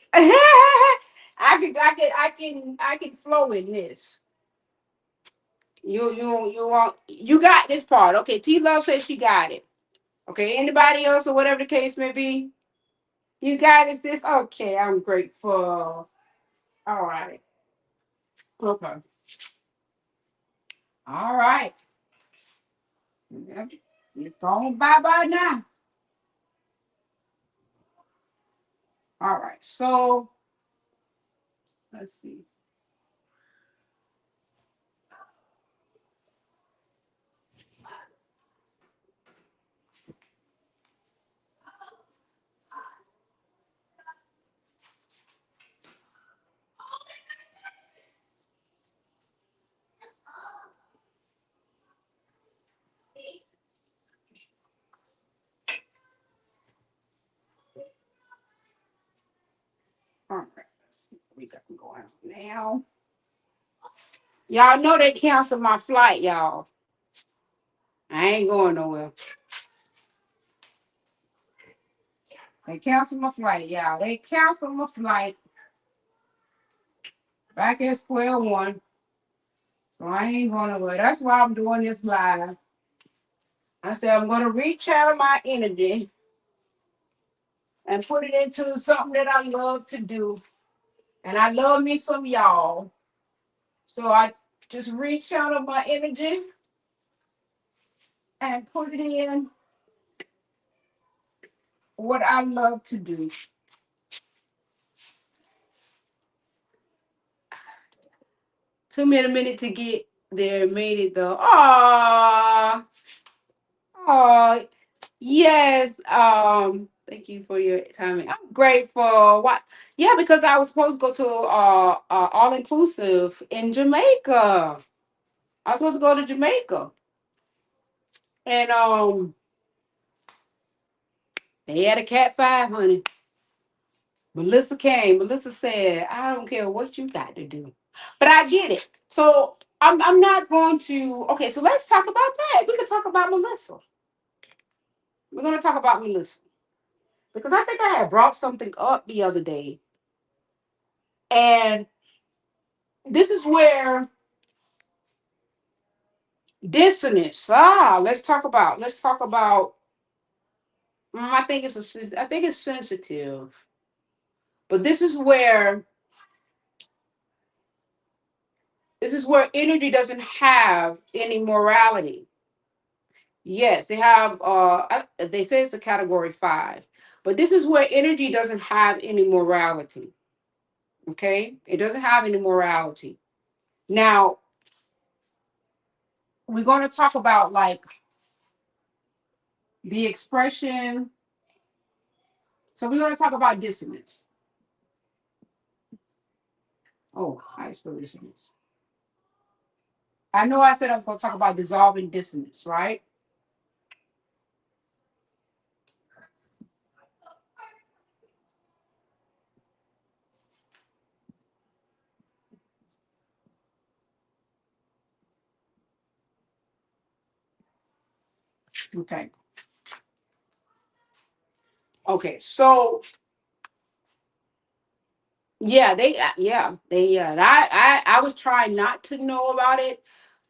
I can flow in this. You got this part. Okay, T Love says she got it. Okay, anybody else or whatever the case may be? You got it, sis? Okay, I'm grateful. All right. Okay. All right. Yep. It's going bye bye now. All right. So let's see. All right. Let's see what we got going on now. Y'all know they canceled my flight, y'all. I ain't going nowhere. They canceled my flight, y'all. They canceled my flight back at square one. So I ain't going nowhere. That's why I'm doing this live. I said I'm going to rechannel my energy and put it into something that I love to do. And I love me some y'all. So I just rechannel my energy and put it in what I love to do. Took me a minute to get there. Made it though. Aww. Oh, yes. Thank you for your time. I'm grateful. What? Yeah, because I was supposed to go to all inclusive in Jamaica. I was supposed to go to Jamaica, and they had a cat 500. Melissa came. Melissa said, "I don't care what you got to do, but I get it." So I'm not going to. Okay, so let's talk about that. We can talk about Melissa. We're gonna talk about Melissa because I think I had brought something up the other day. And this is where dissonance. Let's talk about. I think it's sensitive, but this is where energy doesn't have any morality. Yes, they have. They say it's a category 5, but this is where energy doesn't have any morality. Okay, it doesn't have any morality. Now we're going to talk about like the expression. So we're going to talk about dissonance. Oh, high spell dissonance. I know I said I was going to talk about dissolving dissonance, right? Okay. Okay. So yeah, I was trying not to know about it,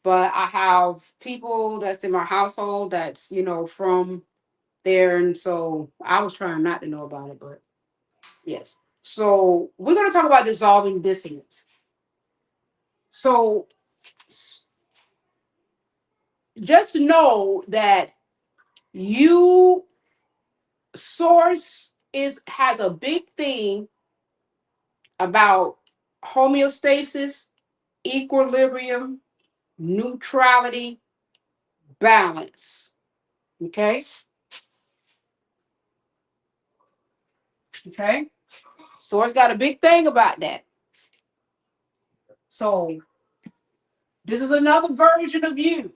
but I have people that's in my household that's from there, and so I was trying not to know about it, but yes. So we're gonna talk about dissolving dissonance. So s- just know that you source is has a big thing about homeostasis, equilibrium, neutrality, balance. Okay? Okay? So it's got a big thing about that. So this is another version of you.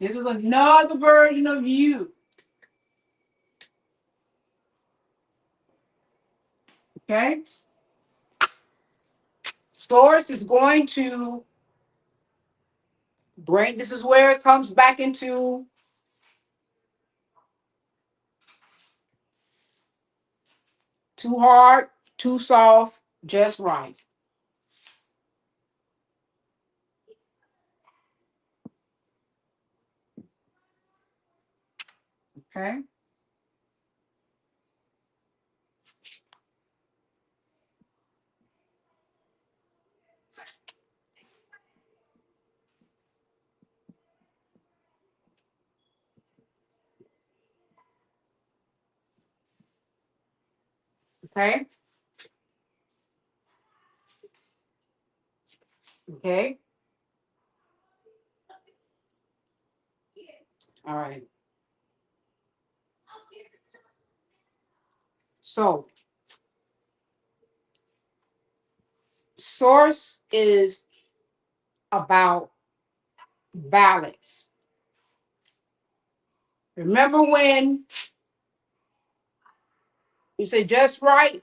This is another version of you. Okay? Source is going to bring, this is where it comes back into too hard, too soft, just right. Okay? Okay? Okay? All right. So, source is about balance. Remember when you say just right,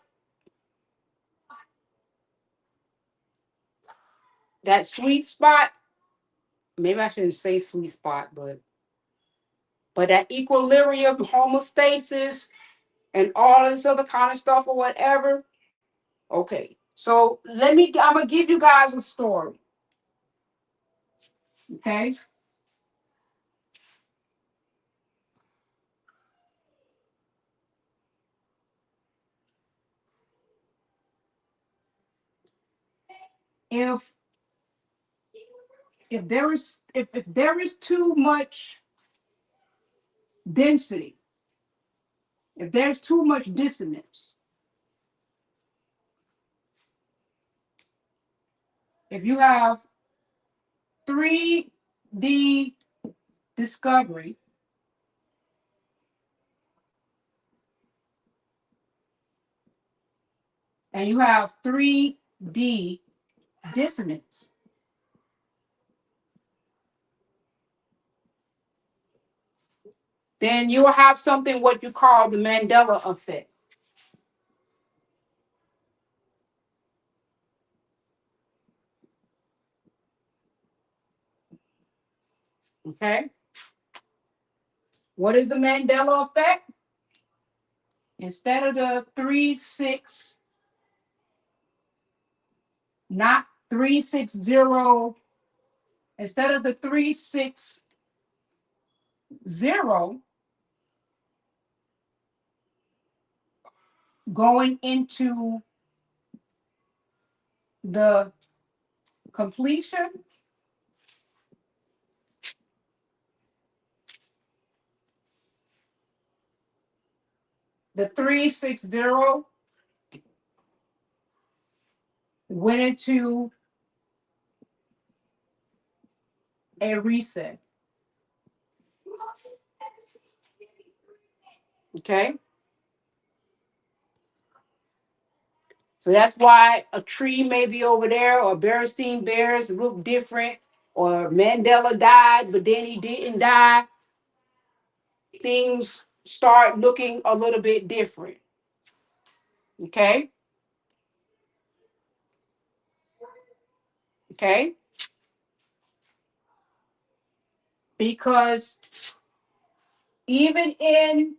that sweet spot, maybe I shouldn't say sweet spot, but that equilibrium, homeostasis, and all this other kind of stuff or whatever. Okay. So I'm gonna give you guys a story. Okay. If if there is too much density, if there's too much dissonance, if you have 3D discovery and you have 3D dissonance, then you will have something what you call the Mandela effect. Okay? What is the Mandela effect? Instead of the 3-6, not 360, instead of the 360 going into the completion, the 360 went into a reset. Okay? So that's why a tree may be over there, or Berenstain Bears look different, or Mandela died, but then he didn't die. Things start looking a little bit different. Okay? Okay? Because even in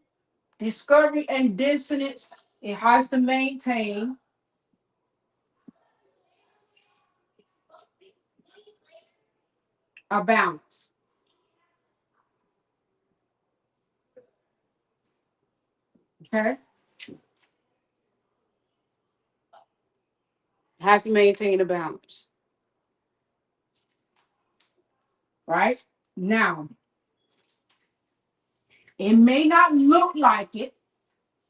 discovery and dissonance, it has to maintain a balance. Okay? It has to maintain a balance. Right? Now, it may not look like it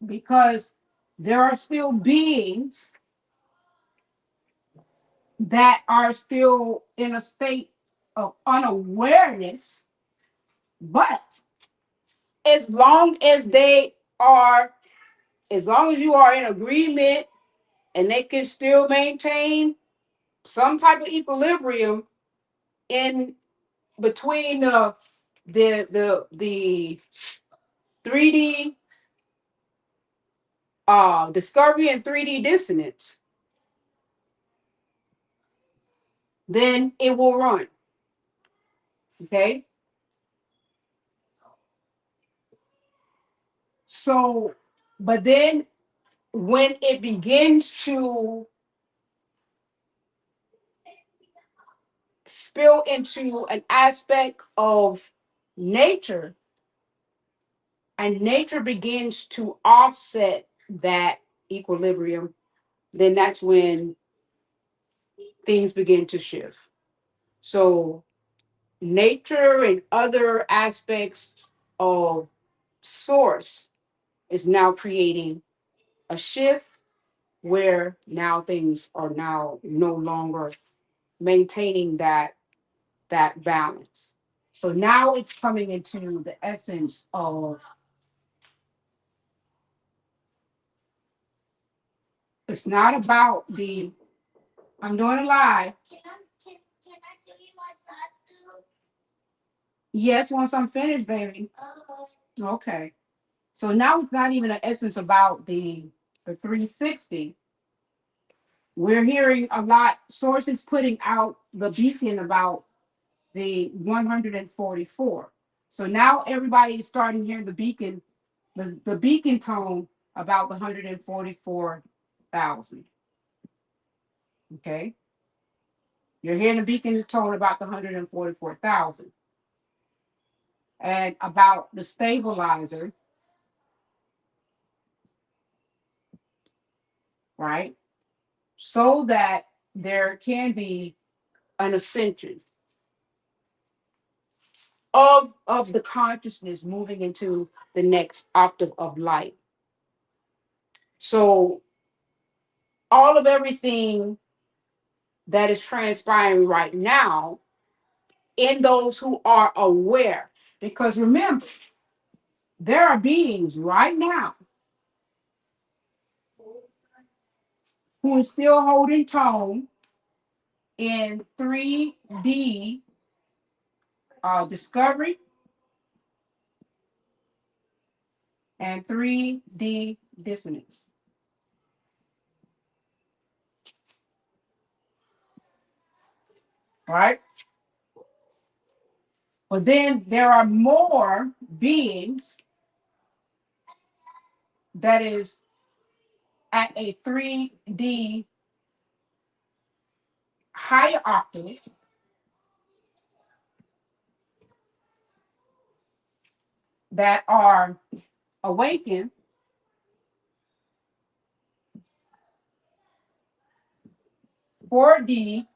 because there are still beings that are still in a state of unawareness, but as long as they are, as long as you are in agreement and they can still maintain some type of equilibrium in between the 3D discovery and 3D dissonance, then it will run. Okay. So, but then when it begins to spill into an aspect of nature, and nature begins to offset that equilibrium, then that's when things begin to shift. So, nature and other aspects of source is now creating a shift where now things are now no longer maintaining that balance. So now it's coming into the essence of, it's not about the, I'm doing it live. Yes, once I'm finished, baby. Okay. So now it's not even an essence about the 360. We're hearing a lot sources putting out the beacon about the 144. So now everybody is starting to hear the beacon, the beacon tone about the 144,000. Okay. You're hearing the beacon tone about the 144,000 and about the stabilizer, right? So that there can be an ascension of the consciousness moving into the next octave of light. So all of everything that is transpiring right now in those who are aware, because remember, there are beings right now who are still holding tone in 3D discovery and 3D dissonance. Right? But then there are more beings that is at a 3D higher octave that are awakened, 4D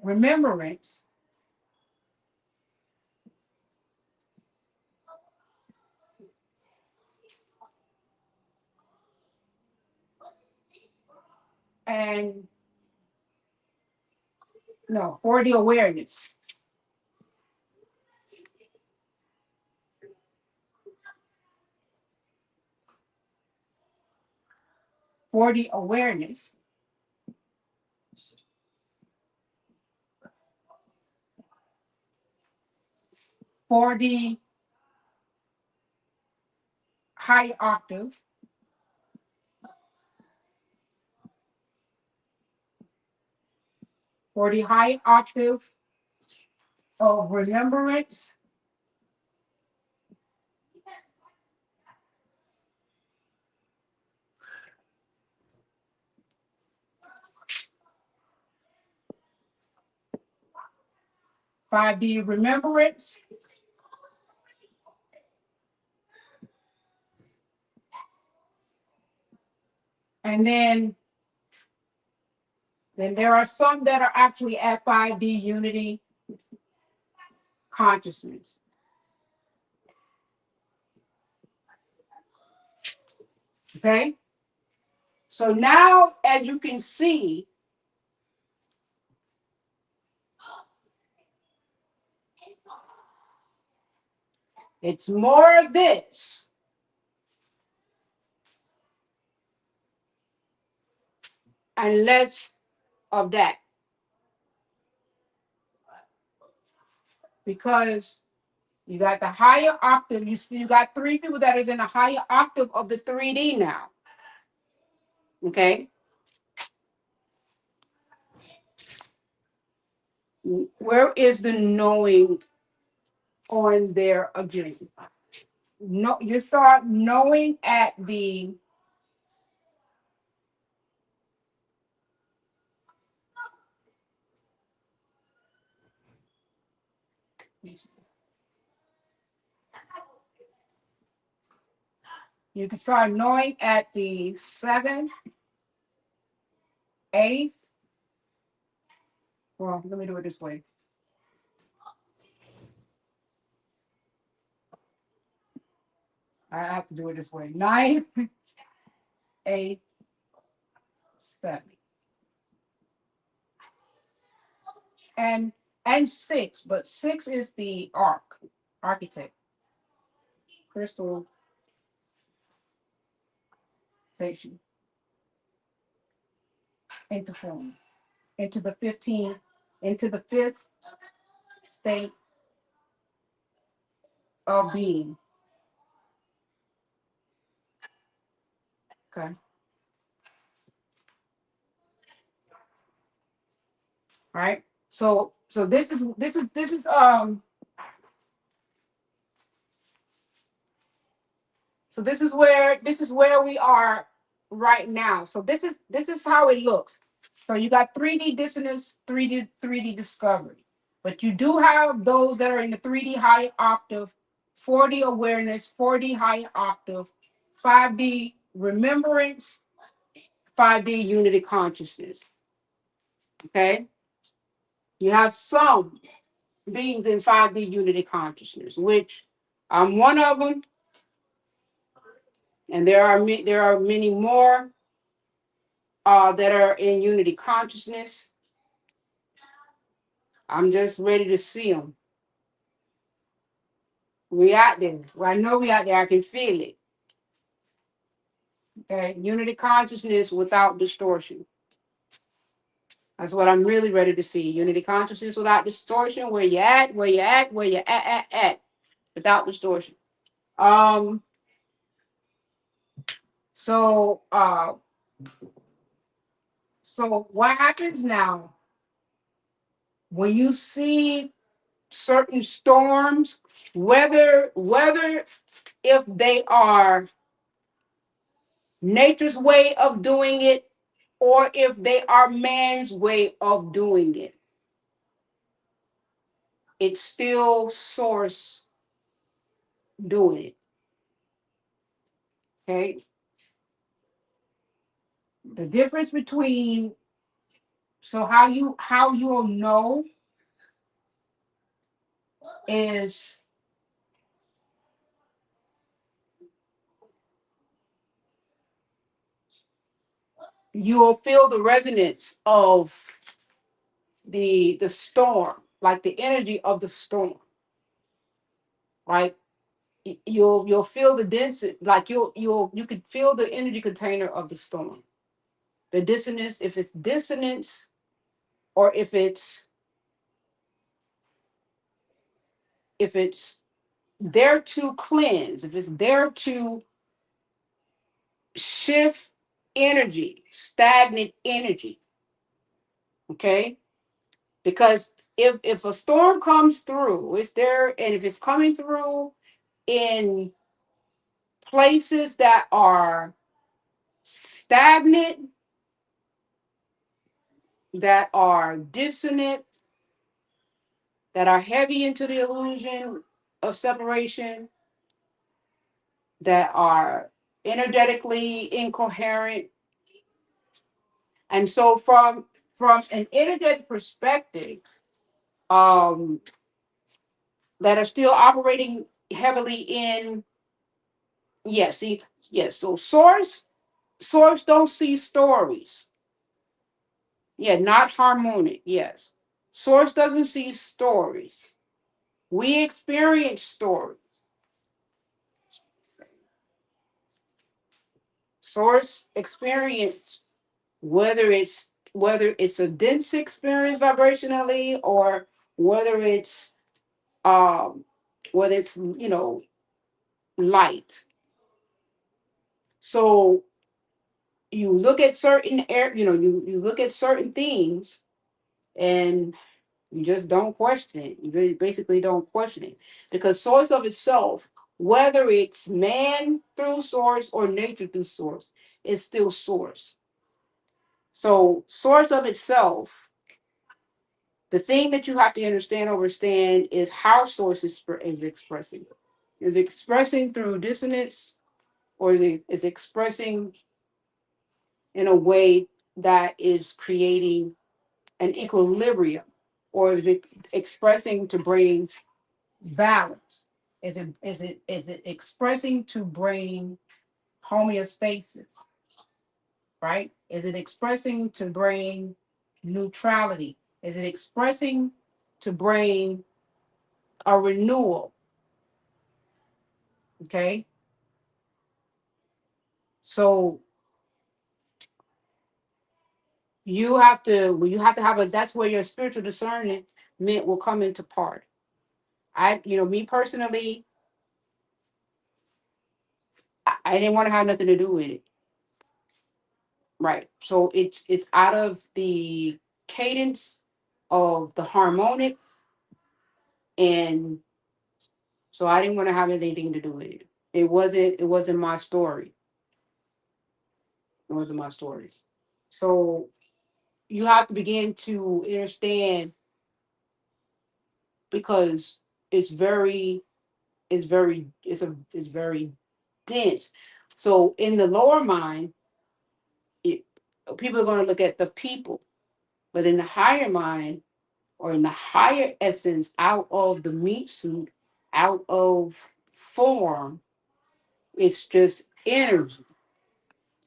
remembrance, and no, 4D awareness. 4D awareness, 4D high octave, 4D high octave of remembrance, 5D remembrance, and then there are some that are actually at 5D unity consciousness. Okay. So now, as you can see, it's more of this and less of that because you got the higher octave. You got three people that is in a higher octave of the 3D now. Okay. Where is the knowing on there again? No, you start knowing at the you can start knowing at the seventh, eighth. Well, let me do it this way. I have to do it this way. Ninth, eighth, seventh, and six. But six is the architect. Crystal takes you into form, into the 15, into the fifth state of being. Okay. All right. So this is where we are right now. So this is how it looks. So you got 3D dissonance, 3D discovery. But you do have those that are in the 3D higher octave, 4D awareness, 4D higher octave, 5D remembrance, 5D unity consciousness. Okay? You have some beings in 5D unity consciousness, which I'm one of them, and there are many more that are in unity consciousness. I'm just ready to see them. We out there. Well, I know we out there. I can feel it. Okay, unity consciousness without distortion. That's what I'm really ready to see. Unity consciousness without distortion. Where you at? Where you at? Where you at? Without distortion. Um. So So what happens now when you see certain storms, whether if they are nature's way of doing it or if they are man's way of doing it, it's still source doing it. Okay. The difference between so how you'll know is you'll feel the resonance of the storm, like the energy of the storm, right? You'll feel the density, like you could feel the energy container of the storm. The dissonance, if it's dissonance or if it's there to cleanse, if it's there to shift energy, stagnant energy, okay? Because if a storm comes through, it's there, and if it's coming through in places that are stagnant, that are dissonant, that are heavy into the illusion of separation, that are energetically incoherent. And so from an energetic perspective, um, that are still operating heavily in, yes, see, yes, so source Source don't see stories. Yeah, not harmonic. Yes. Source doesn't see stories. We experience stories. Source experience, whether it's a dense experience vibrationally, or whether it's um whether it's light. So you look at certain you look at certain things, and you just don't question it. You really basically don't question it, because source of itself, whether it's man through source or nature through source, is still source. So source of itself, the thing that you have to understand is how source is expressing. Is it expressing through dissonance, or is it expressing in a way that is creating an equilibrium, or is it expressing to bring balance? Is it expressing to bring homeostasis, right? Is it expressing to bring neutrality? Is it expressing to bring a renewal? Okay. So you have to have a that's where your spiritual discernment will come into part. Me personally, I didn't want to have nothing to do with it. Right. So it's out of the cadence of the harmonics, and so I didn't want to have anything to do with it. It wasn't my story. It wasn't my story. So you have to begin to understand, because it's very it's very dense. So in the lower mind, it, people are going to look at the people, but in the higher mind, or in the higher essence, out of the meat suit, out of form, it's just energy.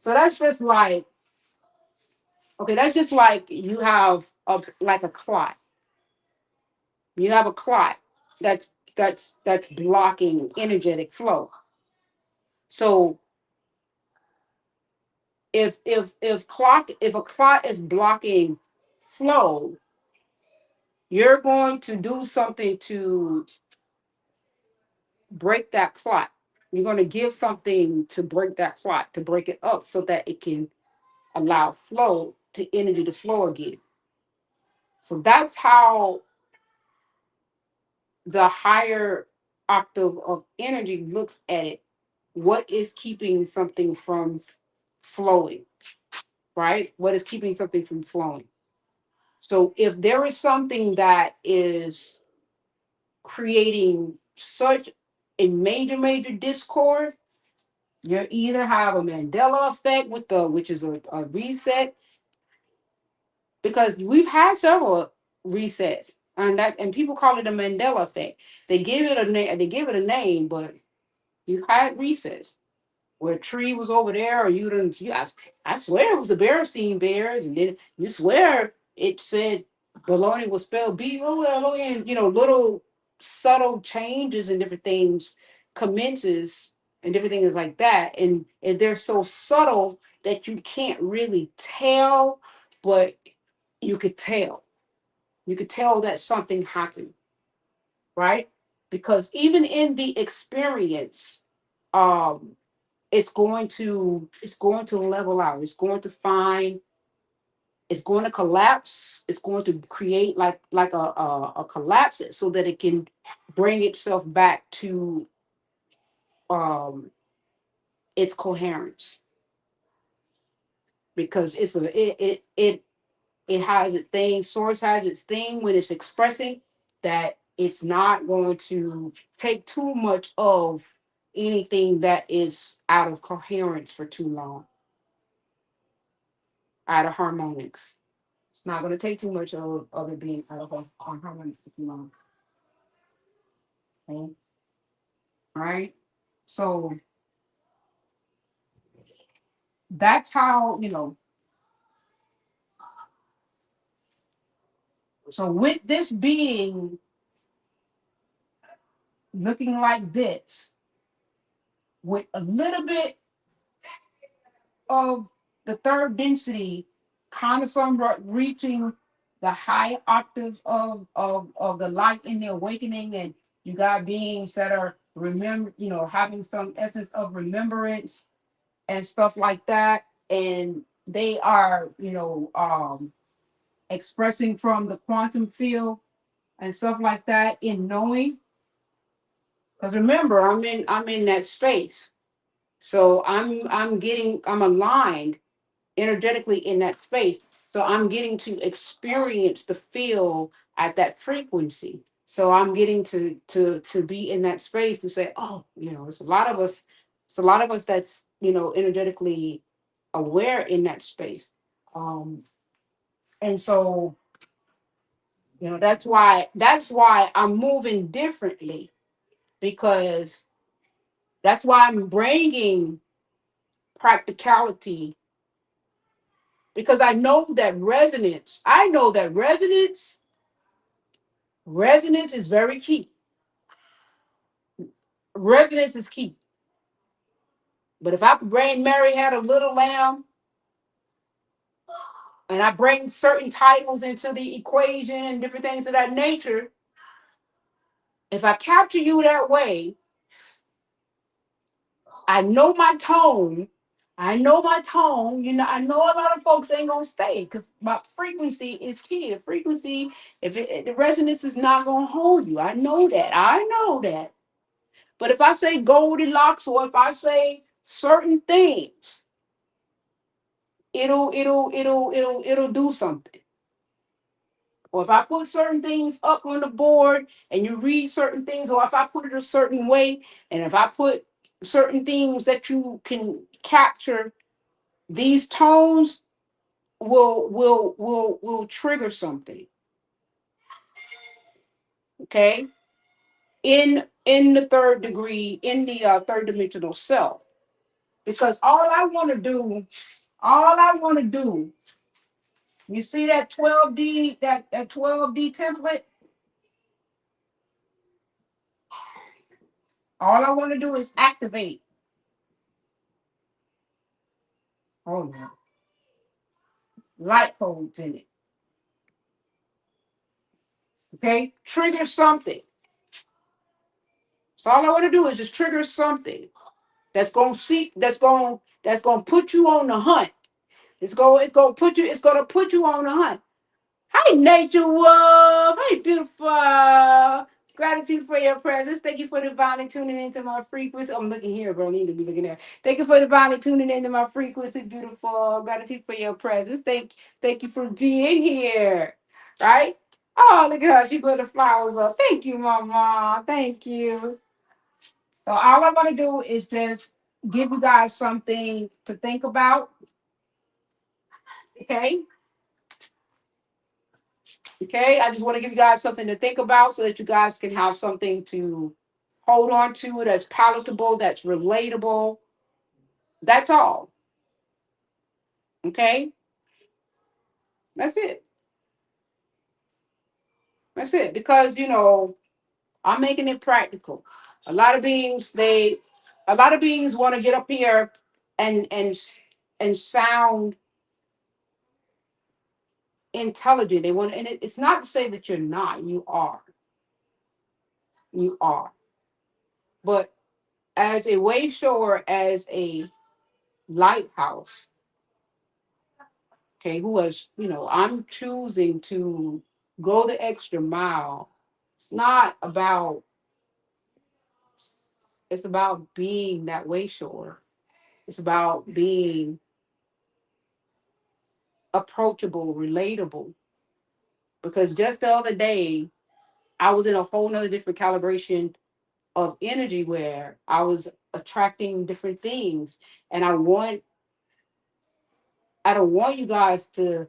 So that's just like, okay, that's just like you have a clot. You have a clot that's blocking energetic flow. So if a clot is blocking flow, you're going to do something to break that clot. You're going to give something to break that clot, to break it up so that it can allow flow to energy to flow again. So that's how the higher octave of energy looks at it. What is keeping something from flowing, right? What is keeping something from flowing? So if there is something that is creating such a major discord, you either have a Mandela effect which is a reset, because we've had several resets, and people call it a Mandela effect. They give it a name. They give it a name, but you had resets where a tree was over there, or you didn't. I swear it was the Berenstein Bears, and then you swear it said baloney was spelled B-O-L-O-N. Little subtle changes and different things commences and different things like that, and they're so subtle that you can't really tell, but you could tell. You could tell that something happened, right? Because even in the experience, um, it's going to level out. It's going to collapse. It's going to create like a collapse, so that it can bring itself back to um its coherence, because it has a thing. Source has its thing when it's expressing, that it's not going to take too much of anything that is out of coherence for too long, out of harmonics. It's not going to take too much of it being out of on harmonics for too long. Okay? All right. So that's how, so with this being looking like this, with a little bit of the third density, kind of somewhat reaching the high octave of the light in the awakening, and you got beings that are having some essence of remembrance and stuff like that, and they are expressing from the quantum field and stuff like that in knowing. Because remember, I'm in that space, so I'm aligned energetically in that space. So I'm getting to experience the feel at that frequency. So I'm getting to be in that space to say, oh, it's a lot of us. It's a lot of us that's energetically aware in that space. Um, and so that's why I'm moving differently, because that's why I'm bringing practicality, because I know that resonance is very key. Resonance is key. But if I bring Mary Had a Little Lamb and I bring certain titles into the equation and different things of that nature, if I capture you that way, I know my tone. I know my tone. I know a lot of folks ain't gonna stay because my frequency is key. The frequency, the resonance is not gonna hold you. I know that. I know that. But if I say Goldilocks, or if I say certain things, it'll do something. Or if I put certain things up on the board and you read certain things, or if I put it a certain way, and if I put certain things that you can capture, these tones will trigger something. Okay, in the third degree, in the third dimensional self, because all I want to do, you see that 12D, that 12D template. All I want to do is activate. Oh no, light codes in it. Okay, trigger something. So all I want to do is just trigger something that's gonna put you on the hunt. It's gonna put you on the hunt. Hi, nature wolf. Hey, beautiful. Gratitude for your presence. Thank you for divinely tuning into my frequency. I'm looking here, bro. I need to be looking there. Thank you for divinely tuning into my frequency, beautiful. Gratitude for your presence. Thank you for being here. Right? Oh, look at her. She put the flowers up. Thank you, mama. Thank you. So all I want to do is just give you guys something to think about. Okay. Okay. I just want to give you guys something to think about so that you guys can have something to hold on to that's palatable, that's relatable. That's all. Okay. That's it. That's it. Because, I'm making it practical. A lot of beings, a lot of beings want to get up here and and and sound intelligent. They want, and it's not to say that you're not. You are. You are. But as a way shower, as a lighthouse, okay, who has, I'm choosing to go the extra mile. It's not about, it's about being that way shower. It's about being approachable, relatable. Because just the other day, I was in a whole nother different calibration of energy where I was attracting different things. And I don't want you guys to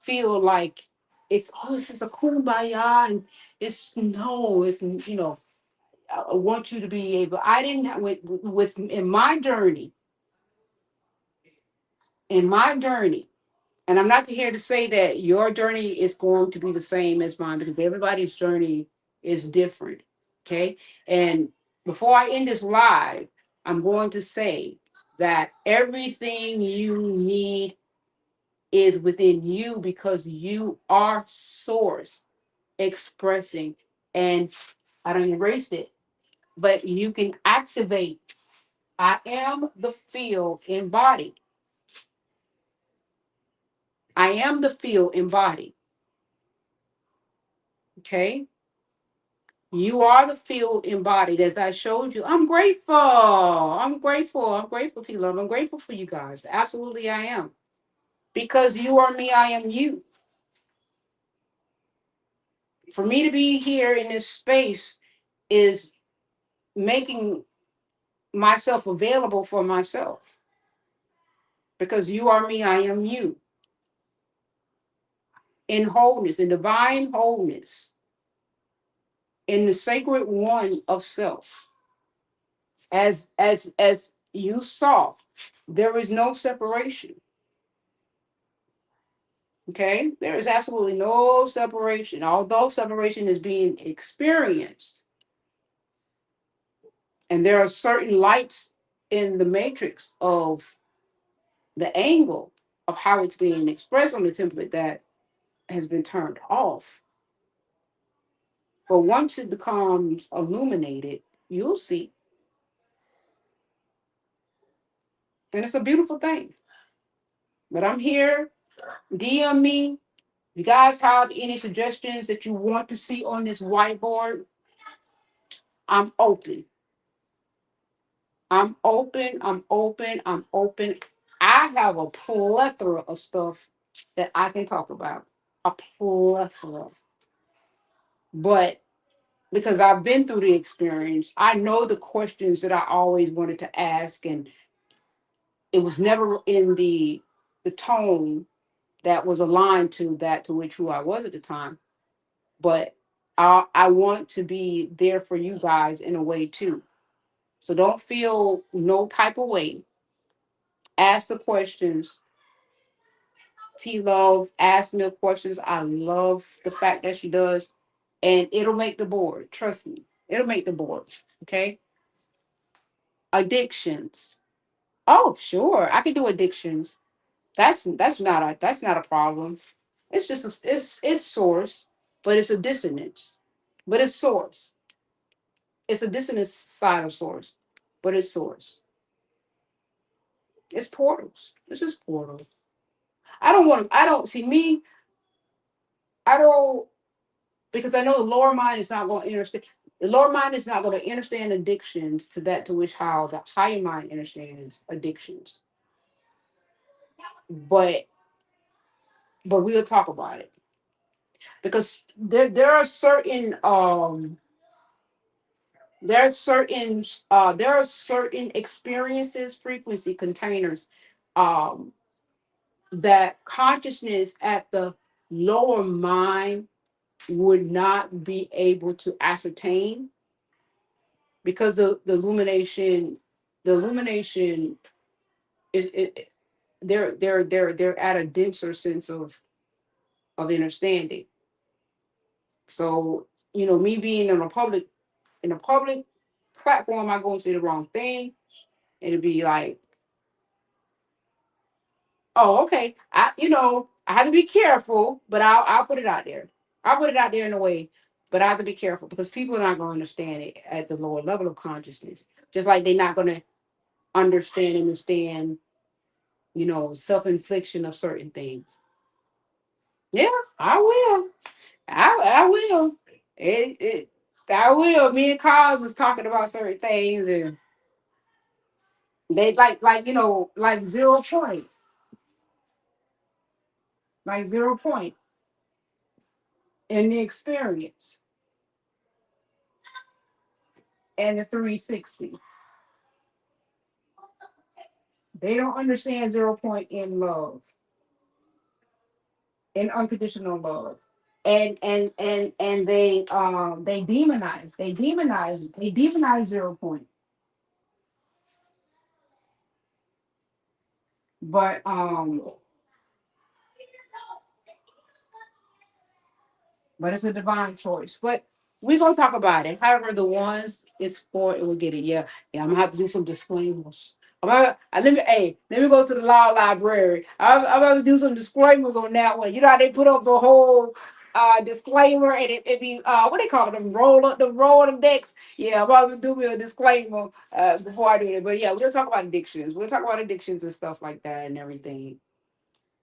feel like it's just a kumbaya, and it's no, it's I want you to be able. I didn't with in my journey. in my journey, and I'm not here to say that your journey is going to be the same as mine because everybody's journey is different. Okay. And before I end this live, I'm going to say that everything you need is within you because you are source expressing. And I don't erase it, but you can activate. I am the field embodied. I am the field embodied. Okay. You are the field embodied, as I showed you. I'm grateful. I'm grateful. I'm grateful to you, love. I'm grateful for you guys. Absolutely, I am. Because you are me, I am you. For me to be here in this space is making myself available for myself. Because you are me, I am you. In wholeness, in divine wholeness, in the sacred one of self. As you saw, there is no separation. Okay, there is absolutely no separation. Although separation is being experienced, and there are certain lights in the matrix of the angle of how it's being expressed on the template that has been turned off. But once it becomes illuminated, you'll see. And it's a beautiful thing. But I'm here. DM me. If you guys have any suggestions that you want to see on this whiteboard, I'm open. I'm open. I'm open. I'm open. I have a plethora of stuff that I can talk about. A plethora. But because I've been through the experience, I know the questions that I always wanted to ask, and it was never in the tone that was aligned to that to which who I was at the time. But I want to be there for you guys in a way too. So don't feel no type of way. Ask the questions. T Love asks me questions. I love the fact that she does. And it'll make the board. Trust me. It'll make the board. Okay. Addictions. Oh, sure. I can do addictions. That's not a problem. It's just it's source, but it's a dissonance. But it's source. It's a dissonance side of source, but it's source. It's portals. It's just portals. I don't see me. I don't because I know the lower mind is not going to understand. The lower mind is not going to understand addictions to that to which how the higher mind understands addictions. But we'll talk about it because there are certain experiences frequency containers um that consciousness at the lower mind would not be able to ascertain because the illumination is they're at a denser sense of understanding. So me being in a public platform, I go and say the wrong thing, and it'd be like, oh, okay, I have to be careful, but I'll put it out there. I'll put it out there in a way, but I have to be careful because people are not going to understand it at the lower level of consciousness, just like they're not going to understand self-infliction of certain things. Yeah, I will. I will. It I will. Me and Cos was talking about certain things, and they like 0 point, like 0 point in the experience and the 360. They don't understand 0 point in love, in unconditional love. And they demonize 0 point. But but it's a divine choice. But we're gonna talk about it. However, the ones it's for it will get it. Yeah, yeah. I'm gonna have to do some disclaimers. Let me go to the law library. I'm about to do some disclaimers on that one. You know how they put up the whole disclaimer and it be what they call them roll them decks. Yeah, I'm about to do me a disclaimer before I do it. But yeah, we'll talk about addictions. We'll talk about addictions and stuff like that and everything.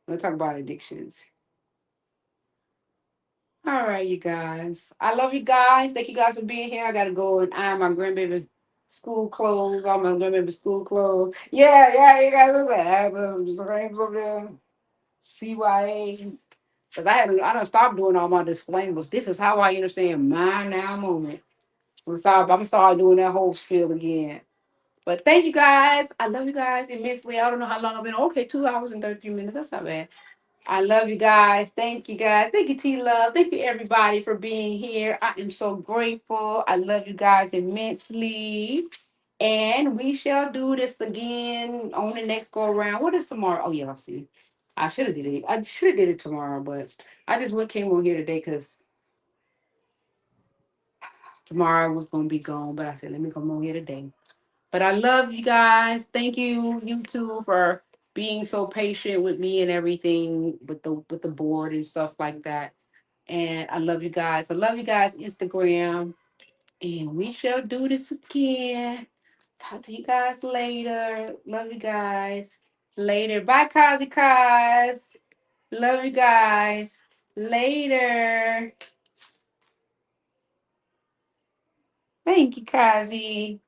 We'll talk about addictions. All right, you guys. I love you guys. Thank you guys for being here. I gotta go and iron my grandbaby school clothes, all my grandbaby school clothes. Yeah, yeah, you guys was just names up there. CYAs. Cause I done stopped doing all my disclaimers. This is how I understand my now moment. I'm gonna start doing that whole spiel again. But thank you guys. I love you guys immensely. I don't know how long I've been. Okay, 2 hours and 33 minutes. That's not bad. I love you guys. Thank you guys. Thank you, T Love. Thank you, everybody, for being here. I am so grateful. I love you guys immensely. And we shall do this again on the next go around. What is tomorrow? Oh, yeah, I'll see. I should have did it. I should have did it tomorrow, but I just came on here today because tomorrow was gonna be gone. But I said, let me come on here today. But I love you guys. Thank you, you two, for being so patient with me and everything with the board and stuff like that. And I love you guys. I love you guys, Instagram. And we shall do this again. Talk to you guys later. Love you guys. Later. Bye, Kazi Kaz. Love you guys. Later. Thank you, Kazi.